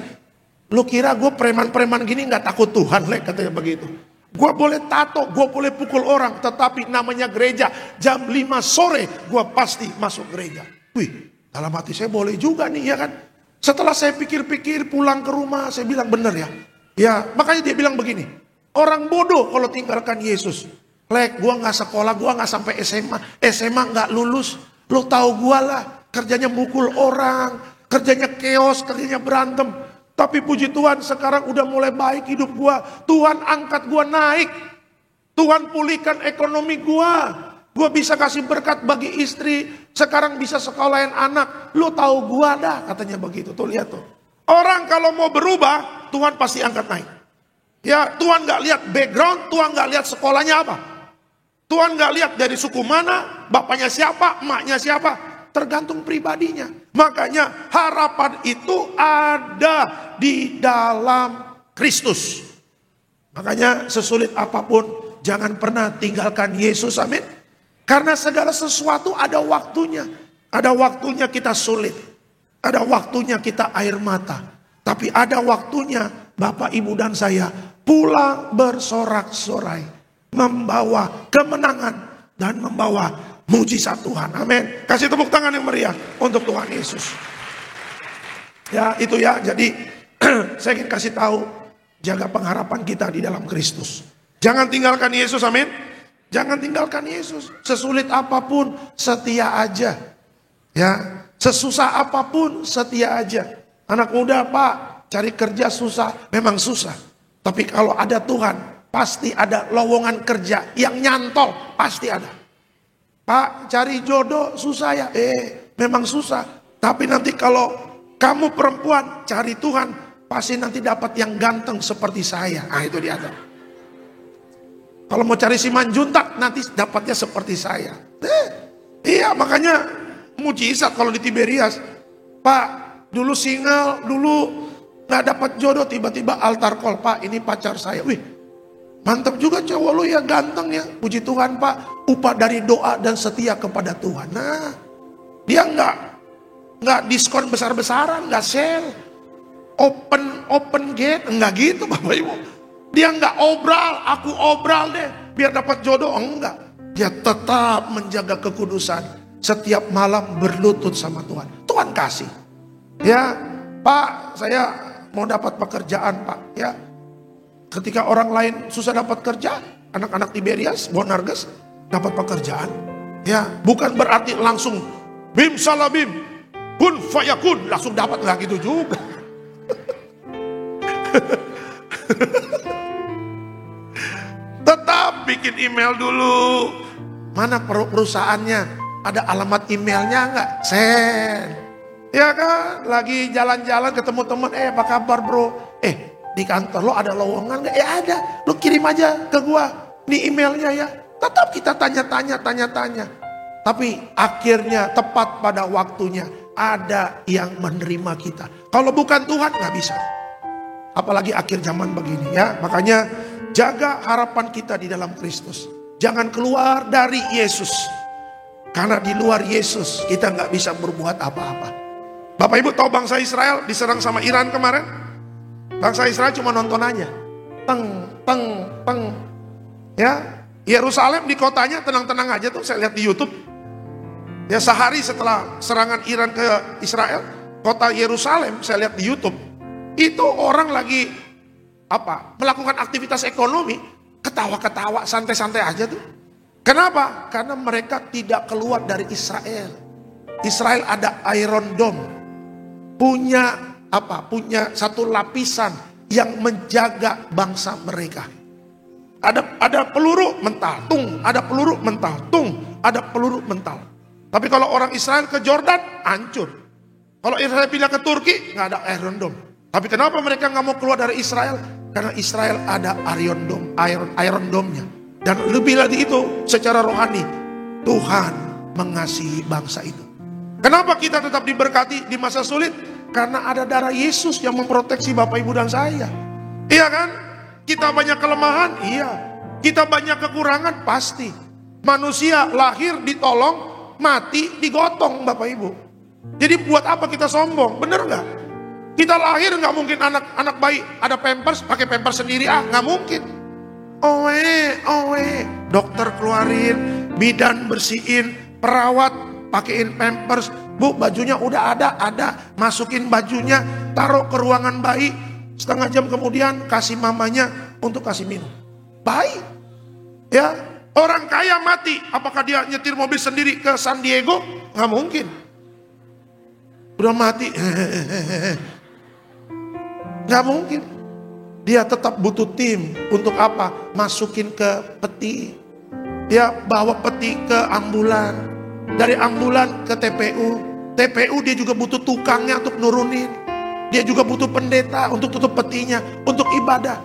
Lu kira gue preman-preman gini gak takut Tuhan? Katanya begitu. Gue boleh tato, gue boleh pukul orang, tetapi namanya gereja. Jam 5 sore gue pasti masuk gereja. Wih, dalam hati saya boleh juga nih ya kan. Setelah saya pikir-pikir pulang ke rumah, saya bilang bener ya. Ya makanya dia bilang begini, orang bodoh kalau tinggalkan Yesus. Lek, gue gak sekolah, gue gak sampai SMA gak lulus. Lo tahu gue lah, kerjanya mukul orang, kerjanya chaos, kerjanya berantem. Tapi puji Tuhan sekarang udah mulai baik hidup gua. Tuhan angkat gua naik. Tuhan pulihkan ekonomi gua. Gua bisa kasih berkat bagi istri. Sekarang bisa sekolahin anak. Lu tahu gua dah, katanya begitu. Tuh lihat tuh. Orang kalau mau berubah, Tuhan pasti angkat naik. Ya, Tuhan gak lihat background, Tuhan gak lihat sekolahnya apa. Tuhan gak lihat dari suku mana, bapaknya siapa, emaknya siapa. Tergantung pribadinya. Makanya harapan itu ada di dalam Kristus. Makanya sesulit apapun jangan pernah tinggalkan Yesus, amin. Karena segala sesuatu ada waktunya. Ada waktunya kita sulit. Ada waktunya kita air mata. Tapi ada waktunya Bapak, Ibu dan saya pulang bersorak-sorai. Membawa kemenangan dan membawa mujizat Tuhan. Amin. Kasih tepuk tangan yang meriah untuk Tuhan Yesus. Ya itu ya. Jadi saya ingin kasih tahu, jaga pengharapan kita di dalam Kristus. Jangan tinggalkan Yesus. Amin. Jangan tinggalkan Yesus. Sesulit apapun setia aja. Ya. Sesusah apapun setia aja. Anak muda Pak, cari kerja susah. Memang susah. Tapi kalau ada Tuhan, pasti ada lowongan kerja yang nyantol. Pasti ada. Pak, cari jodoh susah ya? Memang susah. Tapi nanti kalau kamu perempuan cari Tuhan, pasti nanti dapat yang ganteng seperti saya. Nah itu dia. Kalau mau cari si manjuntak, nanti dapatnya seperti saya. Iya, makanya mujizat kalau di Tiberias. Pak, dulu single, dulu gak dapat jodoh, tiba-tiba altar call. Pak, ini pacar saya. Wih, mantap juga cowok lu ya, ganteng ya. Puji Tuhan Pak, upah dari doa dan setia kepada Tuhan. Nah, dia nggak diskon besar-besaran, nggak sale, open gate, nggak gitu Bapak Ibu. Dia nggak obral, aku obral deh biar dapat jodoh, enggak. Dia tetap menjaga kekudusan, setiap malam berlutut sama Tuhan. Tuhan kasih. Ya, Pak, saya mau dapat pekerjaan Pak, ya. Ketika orang lain susah dapat kerja, anak-anak Tiberias, Boanerges dapat pekerjaan. Ya, bukan berarti langsung bim salabim, kun fayakun, langsung dapat, nggak gitu juga. Tetap bikin email dulu. Mana perusahaannya? Ada alamat emailnya nggak? Send. Ya kan, lagi jalan-jalan ketemu teman, apa kabar bro? Di kantor lo ada lowongan gak? Ada, lo kirim aja ke gua di emailnya ya. Tetap kita tanya-tanya. Tapi akhirnya tepat pada waktunya ada yang menerima kita. Kalau bukan Tuhan gak bisa. Apalagi akhir zaman begini ya. Makanya jaga harapan kita di dalam Kristus. Jangan keluar dari Yesus. Karena di luar Yesus kita gak bisa berbuat apa-apa. Bapak Ibu tahu bangsa Israel diserang sama Iran kemarin? Bangsa Israel cuma nonton aja. Teng. Ya, Yerusalem di kotanya tenang-tenang aja tuh, saya lihat di YouTube. Ya, sehari setelah serangan Iran ke Israel, kota Yerusalem saya lihat di YouTube. Itu orang lagi melakukan aktivitas ekonomi, ketawa-ketawa, santai-santai aja tuh. Kenapa? Karena mereka tidak keluar dari Israel. Israel ada Iron Dome. Punya apa? Punya satu lapisan yang menjaga bangsa mereka. Ada peluru mental, tung. Ada peluru mental, tung. Ada peluru mental. Tapi kalau orang Israel ke Jordan, hancur. Kalau Israel pindah ke Turki, nggak ada Iron Dome. Tapi kenapa mereka nggak mau keluar dari Israel? Karena Israel ada Iron Dome, Iron Dome-nya. Dan lebih lagi itu, secara rohani, Tuhan mengasihi bangsa itu. Kenapa kita tetap diberkati di masa sulit? Karena ada darah Yesus yang memproteksi Bapak, Ibu, dan saya. Iya kan? Kita banyak kelemahan? Iya. Kita banyak kekurangan? Pasti. Manusia lahir ditolong, mati digotong, Bapak Ibu. Jadi buat apa kita sombong? Bener gak? Kita lahir gak mungkin anak bayi ada pampers, pakai pampers sendiri, gak mungkin. Dokter keluarin, bidan bersihin, perawat pakein pampers. Bu, bajunya udah ada, masukin bajunya, taruh ke ruangan bayi. Setengah jam kemudian kasih mamanya untuk kasih minum. Bayi, ya. Orang kaya mati, apakah dia nyetir mobil sendiri ke San Diego? Nggak mungkin. Udah mati, nggak mungkin. Dia tetap butuh tim untuk apa? Masukin ke peti. Dia bawa peti ke ambulan. Dari ambulan ke TPU. TPU dia juga butuh tukangnya untuk nurunin. Dia juga butuh pendeta untuk tutup petinya, untuk ibadah.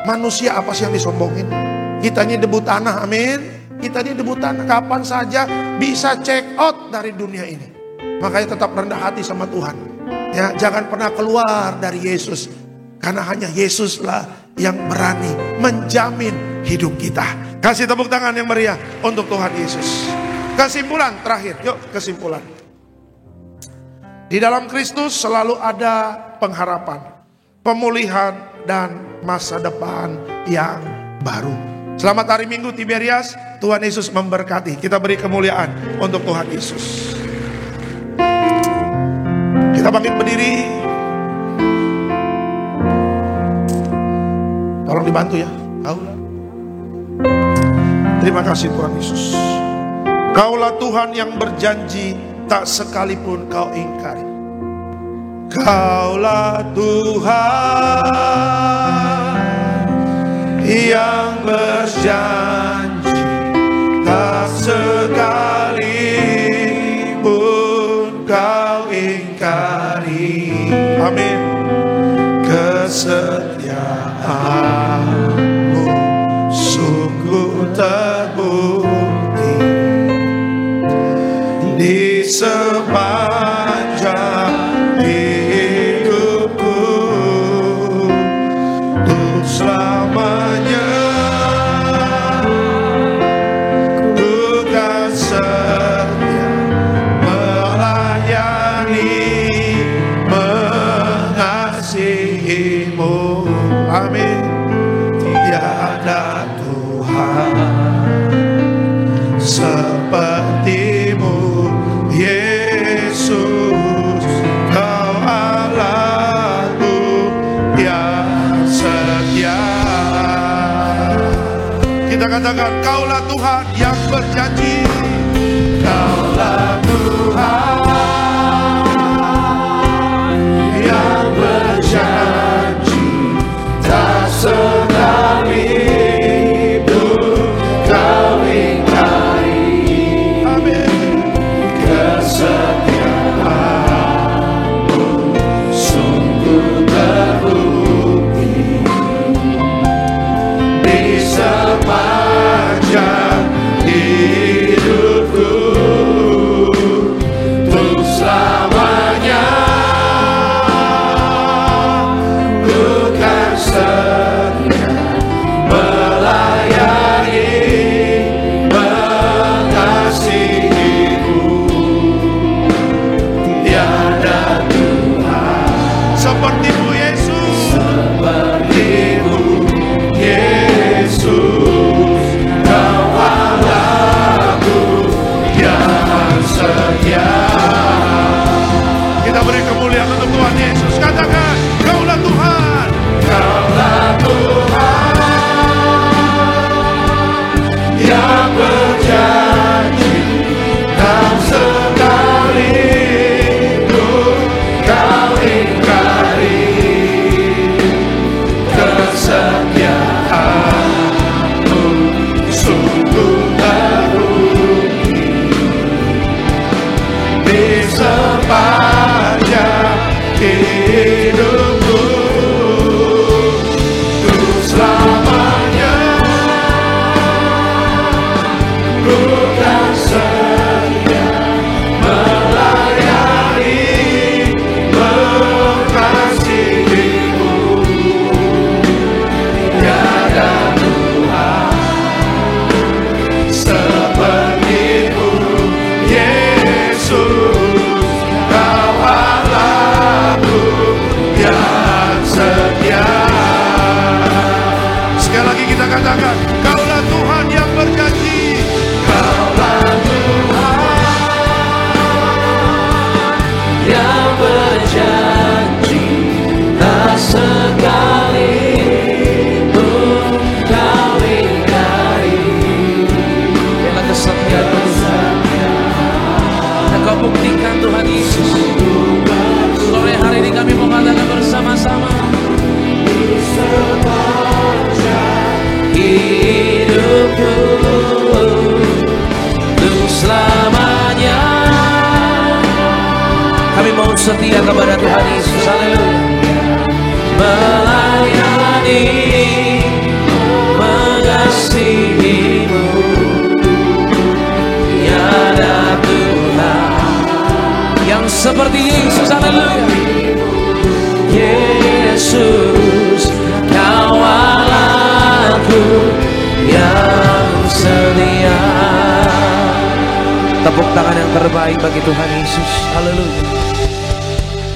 Manusia apa sih yang disombongin? Kita ini debu tanah, amin. Kita ini debu tanah, kapan saja bisa check out dari dunia ini. Makanya tetap rendah hati sama Tuhan. Ya, jangan pernah keluar dari Yesus. Karena hanya Yesuslah yang berani menjamin hidup kita. Kasih tepuk tangan yang meriah untuk Tuhan Yesus. Kesimpulan terakhir, yuk kesimpulan. Di dalam Kristus selalu ada pengharapan, pemulihan, dan masa depan yang baru. Selamat hari Minggu Tiberias, Tuhan Yesus memberkati. Kita beri kemuliaan untuk Tuhan Yesus. Kita bangkit berdiri. Tolong dibantu ya. Terima kasih Tuhan Yesus. Kaulah Tuhan yang berjanji, tak sekalipun kau ingkari. Kaulah Tuhan yang berjanji, tak sekalipun kau ingkari. Amin. Kesetiaanmu sungguh terbukti di sepanjang hidupku, untuk selamanya ku kan setia melayani, mengasihimu. Amin. Tiada Tuhan sepertimu, Yesus. Kau Allahku yang setia. Kita katakan, Kaulah Tuhan yang berjanji. Kaulah Tuhan yang berjanji, tak sekalipun kau ingkari. Amin. Kesetiaanmu sungguh terbukti di sepanjang hidupku, untuk setia kepada Tuhan Yesus. Haleluya. Melayani, mengasihimu, tiada Tuhan yang seperti Yesus. Haleluya. Yesus, kawal aku yang setia. Tepuk tangan yang terbaik bagi Tuhan Yesus. Haleluya.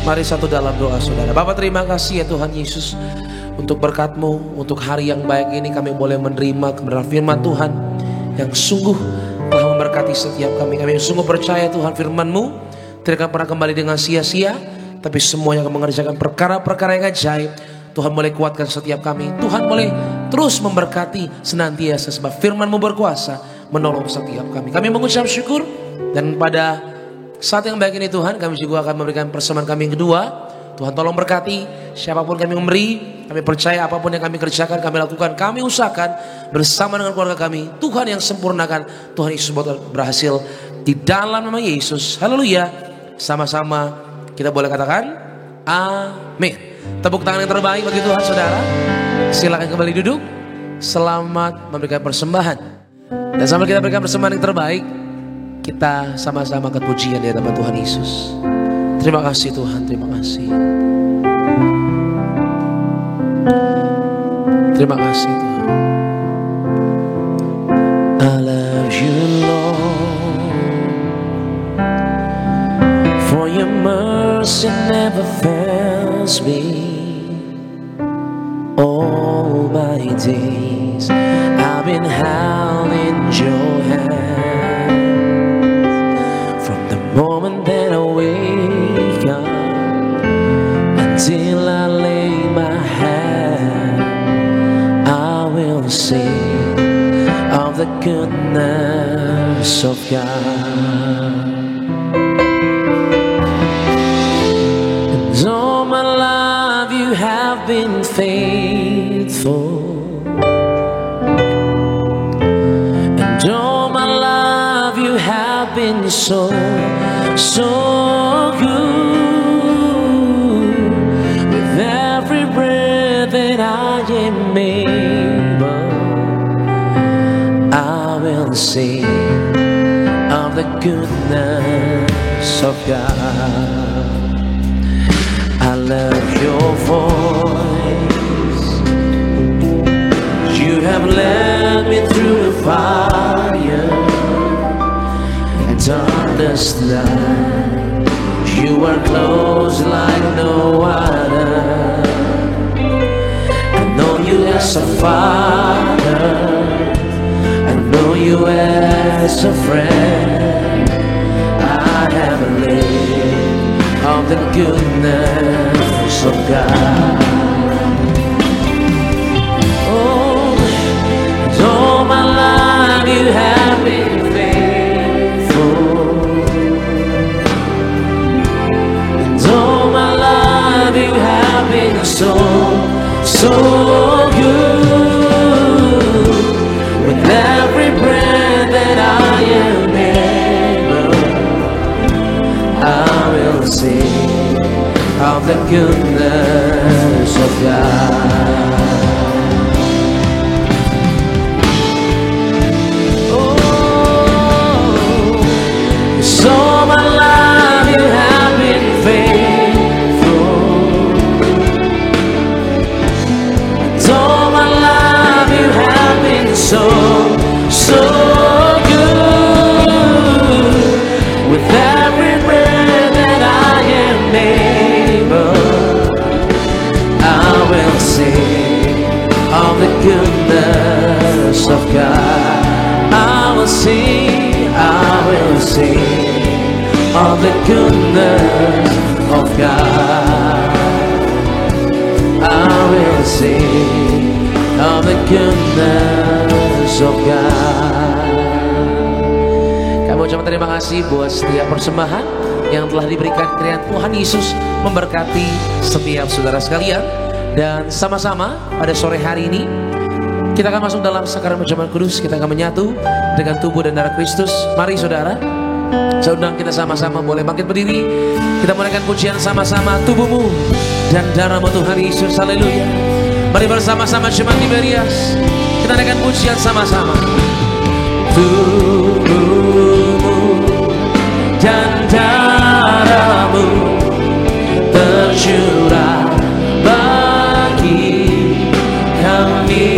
Mari satu dalam doa saudara. Bapa, terima kasih ya Tuhan Yesus untuk berkat-Mu, untuk hari yang baik ini kami boleh menerima kebenaran firman Tuhan yang sungguh telah memberkati setiap kami. Kami sungguh percaya Tuhan firman-Mu tidak akan pernah kembali dengan sia-sia, tapi semuanya akan mengerjakan perkara-perkara yang ajaib. Tuhan boleh kuatkan setiap kami. Tuhan boleh terus memberkati senantiasa sebab firman-Mu berkuasa menolong setiap kami. Kami mengucap syukur, dan pada saat yang baik ini Tuhan, kami juga akan memberikan persembahan kami yang kedua. Tuhan tolong berkati siapapun kami memberi. Kami percaya apapun yang kami kerjakan, kami lakukan, kami usahakan bersama dengan keluarga kami. Tuhan yang sempurnakan, Tuhan Yesus berhasil di dalam nama Yesus. Haleluya. Sama-sama kita boleh katakan amin. Tepuk tangan yang terbaik bagi Tuhan saudara. Silakan kembali duduk. Selamat memberikan persembahan. Dan sambil kita berikan persembahan yang terbaik, kita sama-sama angkat pujian di hadapan Tuhan Yesus. Terima kasih Tuhan, terima kasih. Terima kasih Tuhan. I love you Lord, for your mercy never fails me. All my days I've been held in your hand. Moment that I wake up until I lay my head, I will sing of the goodness of God. And all my life you have been faithful, and all my life you have been so good. With every breath that I am able, I will sing of the goodness of God. I love your voice. You have led me through the fire and darkness light. You are close like no other. I know you as a father, I know you as a friend. I have lived of the goodness of God. Oh, all my life you have been faithful. All my life you have been so good. With every breath that I am able, I will sing of the goodness of God. Oh, so my life you have been faithful. All my life you have been so good. With every breath that I am able, I will sing of the goodness of God. I will sing of the goodness of God. I will sing of the goodness of God. Kami ucapkan terima kasih buat setiap persembahan yang telah diberikan kiranya Tuhan Yesus memberkati setiap saudara sekalian. Dan sama-sama pada sore hari ini kita akan masuk dalam sakramen perjamuan kudus. Kita akan menyatu dengan tubuh dan darah Kristus. Mari saudara, Saya undang kita sama-sama boleh bangkit berdiri. Kita menaikkan pujian sama-sama. Tubuhmu dan darahmu Tuhan Yesus. Haleluya. Mari bersama-sama Jemaat Tiberias. Kita naikkan pujian sama-sama. Tubuhmu dan darahmu tercurah bagi kami,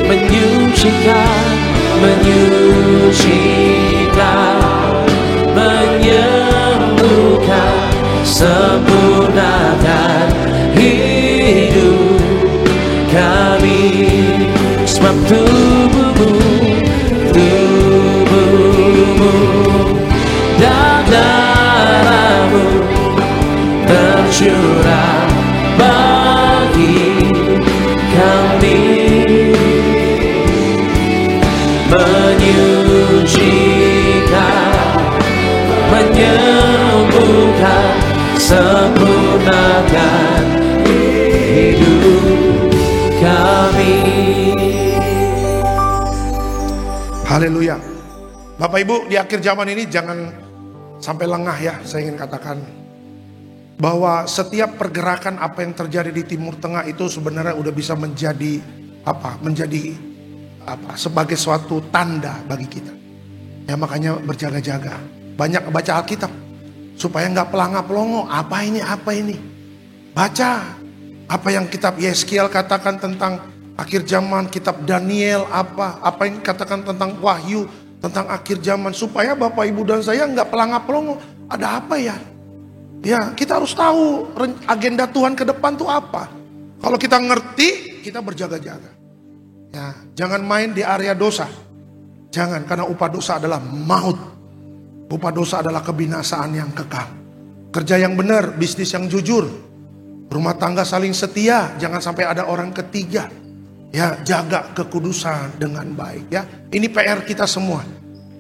menyucikan, menyembuhkan, sempurnakan hidup kami. Sebab tubuhmu dan darahmu tercurah bagi kami, menyucikan, menyembuhkan, sempurnakan hidup kami. Haleluya. Bapak Ibu, di akhir zaman ini jangan sampai lengah ya. Saya ingin katakan bahwa setiap pergerakan apa yang terjadi di Timur Tengah itu sebenarnya udah bisa menjadi sebagai suatu tanda bagi kita. Ya makanya berjaga-jaga. Banyak baca Alkitab supaya nggak pelangap-pelongo. Apa ini? Baca apa yang kitab Yeskiel katakan tentang akhir zaman, kitab Daniel apa yang katakan tentang Wahyu, tentang akhir zaman, supaya Bapak Ibu dan saya nggak pelangap-pelongo. Ada apa ya? Ya kita harus tahu agenda Tuhan ke depan tuh apa. Kalau kita ngerti, kita berjaga-jaga. Ya, jangan main di area dosa. Jangan, karena upah dosa adalah maut. Upah dosa adalah kebinasaan yang kekal. Kerja yang benar, bisnis yang jujur, rumah tangga saling setia, jangan sampai ada orang ketiga. Ya, jaga kekudusan dengan baik ya. Ini PR kita semua.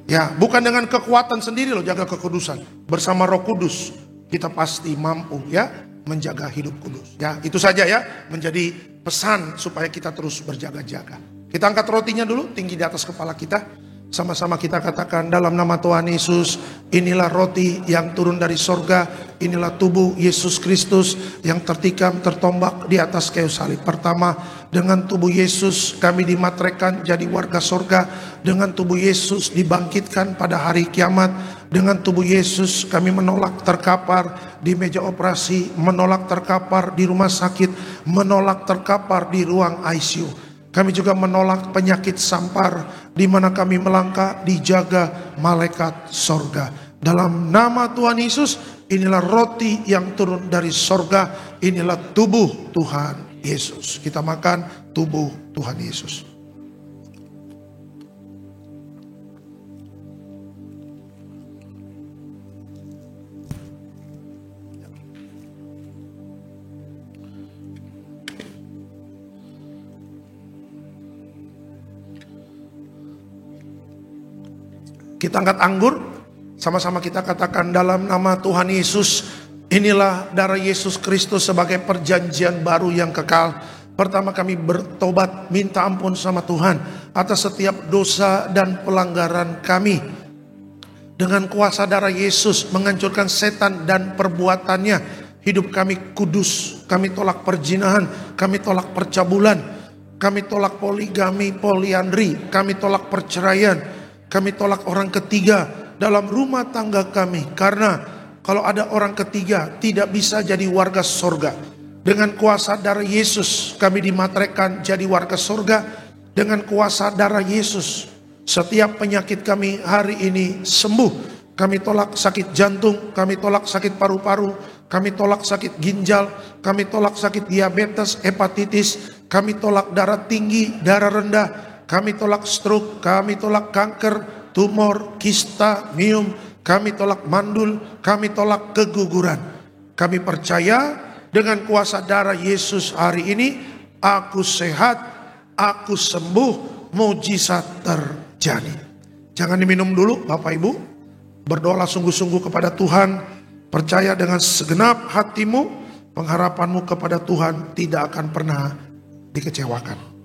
Ya, bukan dengan kekuatan sendiri loh jaga kekudusan. Bersama Roh Kudus kita pasti mampu ya menjaga hidup kudus. Ya, itu saja ya menjadi pesan supaya kita terus berjaga-jaga. Kita angkat rotinya dulu tinggi di atas kepala kita. Sama-sama kita katakan dalam nama Tuhan Yesus, inilah roti yang turun dari sorga, inilah tubuh Yesus Kristus yang tertikam tertombak di atas kayu salib. Pertama, dengan tubuh Yesus kami dimateraikan jadi warga sorga, dengan tubuh Yesus dibangkitkan pada hari kiamat, dengan tubuh Yesus kami menolak terkapar di meja operasi, menolak terkapar di rumah sakit, menolak terkapar di ruang ICU. Kami juga menolak penyakit sampar di mana kami melangkah dijaga malaikat sorga. Dalam nama Tuhan Yesus, inilah roti yang turun dari sorga, inilah tubuh Tuhan Yesus. Kita makan tubuh Tuhan Yesus. Kita angkat anggur, sama-sama kita katakan dalam nama Tuhan Yesus, inilah darah Yesus Kristus sebagai perjanjian baru yang kekal. Pertama kami bertobat, minta ampun sama Tuhan atas setiap dosa dan pelanggaran kami. Dengan kuasa darah Yesus menghancurkan setan dan perbuatannya, hidup kami kudus. Kami tolak perzinahan, kami tolak percabulan, kami tolak poligami, poliandri, kami tolak perceraian. Kami tolak orang ketiga dalam rumah tangga kami. Karena kalau ada orang ketiga tidak bisa jadi warga sorga. Dengan kuasa darah Yesus kami dimateraikan jadi warga sorga. Dengan kuasa darah Yesus setiap penyakit kami hari ini sembuh. Kami tolak sakit jantung, kami tolak sakit paru-paru, kami tolak sakit ginjal, kami tolak sakit diabetes, hepatitis, kami tolak darah tinggi, darah rendah, kami tolak stroke, kami tolak kanker, tumor, kista, miom, kami tolak mandul, kami tolak keguguran. Kami percaya dengan kuasa darah Yesus hari ini, aku sehat, aku sembuh, mujizat terjadi. Jangan diminum dulu Bapak Ibu, berdoa sungguh-sungguh kepada Tuhan, percaya dengan segenap hatimu, pengharapanmu kepada Tuhan tidak akan pernah dikecewakan.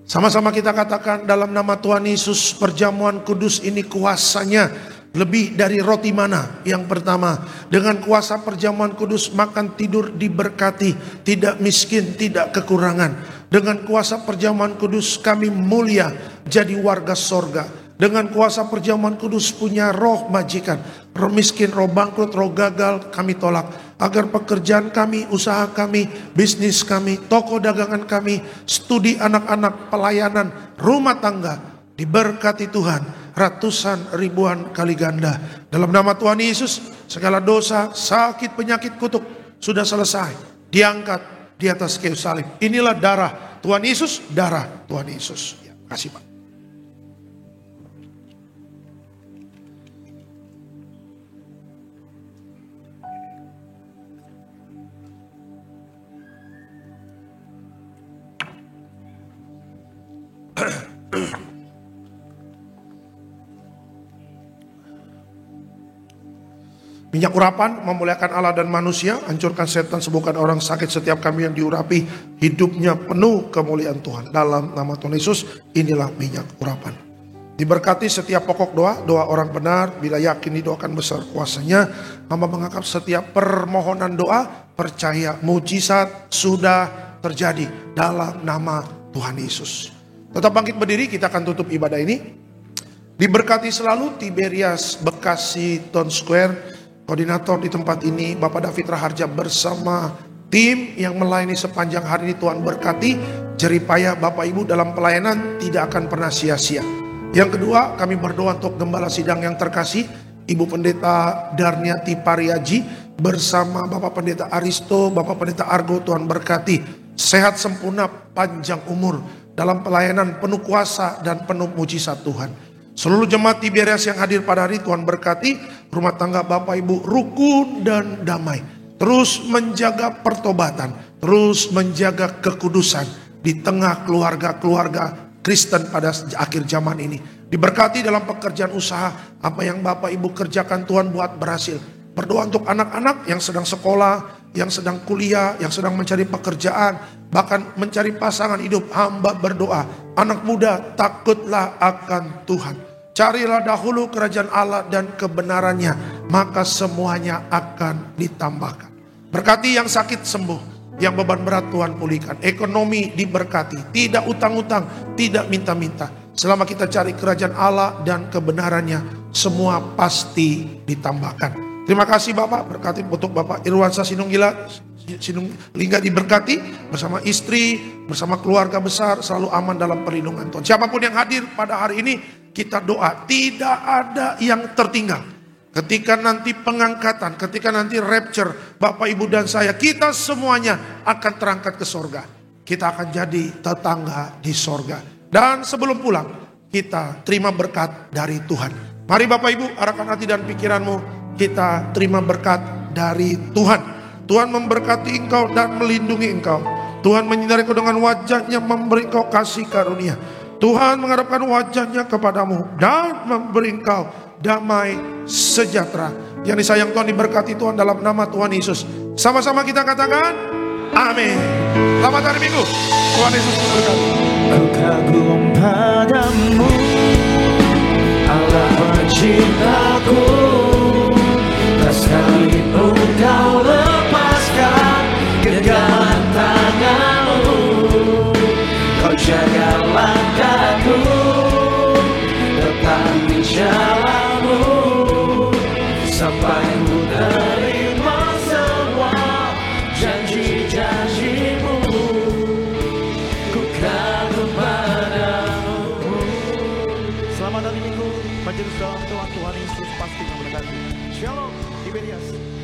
Sama-sama kita katakan dalam nama Tuhan Yesus, perjamuan kudus ini kuasanya lebih dari roti mana. Yang pertama, dengan kuasa perjamuan kudus makan tidur diberkati, tidak miskin, tidak kekurangan. Dengan kuasa perjamuan kudus kami mulia jadi warga sorga. Dengan kuasa perjamuan kudus punya roh majikan, roh miskin, roh bangkrut, roh gagal kami tolak. Agar pekerjaan kami, usaha kami, bisnis kami, toko dagangan kami, studi anak-anak, pelayanan, rumah tangga diberkati Tuhan ratusan ribuan kali ganda. Dalam nama Tuhan Yesus, segala dosa, sakit, penyakit, kutuk sudah selesai, diangkat di atas kayu salib. Inilah darah Tuhan Yesus, darah Tuhan Yesus. Ya, kasih Pak. Minyak urapan memuliakan Allah dan manusia, hancurkan setan, sembuhkan orang sakit. Setiap kami yang diurapi hidupnya penuh kemuliaan Tuhan. Dalam nama Tuhan Yesus, inilah minyak urapan. Diberkati setiap pokok doa, doa orang benar bila yakin didoakan besar kuasanya. Hamba menganggap setiap permohonan doa, percaya mujizat sudah terjadi dalam nama Tuhan Yesus. Tetap bangkit berdiri, kita akan tutup ibadah ini. Diberkati selalu Tiberias Bekasi Town Square. Koordinator di tempat ini Bapak David Raharja bersama tim yang melayani sepanjang hari ini. Tuhan berkati jeripaya Bapak Ibu dalam pelayanan tidak akan pernah sia-sia. Yang kedua, kami berdoa untuk gembala sidang yang terkasih Ibu Pendeta Darniati Pariaji bersama Bapak Pendeta Aristo, Bapak Pendeta Argo. Tuhan berkati sehat sempurna, panjang umur dalam pelayanan penuh kuasa dan penuh mujizat Tuhan. Seluruh jemaat Tiberias yang hadir pada hari, Tuhan berkati rumah tangga Bapak Ibu rukun dan damai. Terus menjaga pertobatan, terus menjaga kekudusan di tengah keluarga-keluarga Kristen pada akhir zaman ini. Diberkati dalam pekerjaan usaha, apa yang Bapak Ibu kerjakan Tuhan buat berhasil. Berdoa untuk anak-anak yang sedang sekolah, yang sedang kuliah, yang sedang mencari pekerjaan, bahkan mencari pasangan hidup. Hamba berdoa, anak muda takutlah akan Tuhan. Carilah dahulu kerajaan Allah dan kebenarannya, maka semuanya akan ditambahkan. Berkati yang sakit sembuh, yang beban berat Tuhan pulihkan. Ekonomi diberkati, tidak utang-utang, tidak minta-minta. Selama kita cari kerajaan Allah dan kebenarannya, semua pasti ditambahkan. Terima kasih Bapak, berkati untuk Bapak Irwansa Sinunggila diberkati bersama istri, bersama keluarga besar, selalu aman dalam perlindungan Tuhan. Siapapun yang hadir pada hari ini, kita doa tidak ada yang tertinggal. Ketika nanti pengangkatan, ketika nanti rapture, Bapak Ibu dan saya, kita semuanya akan terangkat ke sorga. Kita akan jadi tetangga di sorga. Dan sebelum pulang, kita terima berkat dari Tuhan. Mari Bapak Ibu, arahkan hati dan pikiranmu, kita terima berkat dari Tuhan. Tuhan memberkati engkau dan melindungi engkau. Tuhan menyinari engkau dengan wajahnya, memberi engkau kasih karunia. Tuhan mengharapkan wajahnya kepadamu dan memberi engkau damai sejahtera. Yang disayang Tuhan, diberkati Tuhan dalam nama Tuhan Yesus. Sama-sama kita katakan amin. Selamat hari Minggu. Tuhan Yesus memberkati. Ku kagum padamu, Allah penciptaku. Tak sekalipun kau lepaskan genggaman tanganmu. Kau jaga langkahku, tetap di jalanmu, sampai ku terima semua janji-janjimu. Ku kagum padamu. Selamat hari Minggu, majelis dalam Tuhan Yesus pasti memberkati. Shalom, Tiberias.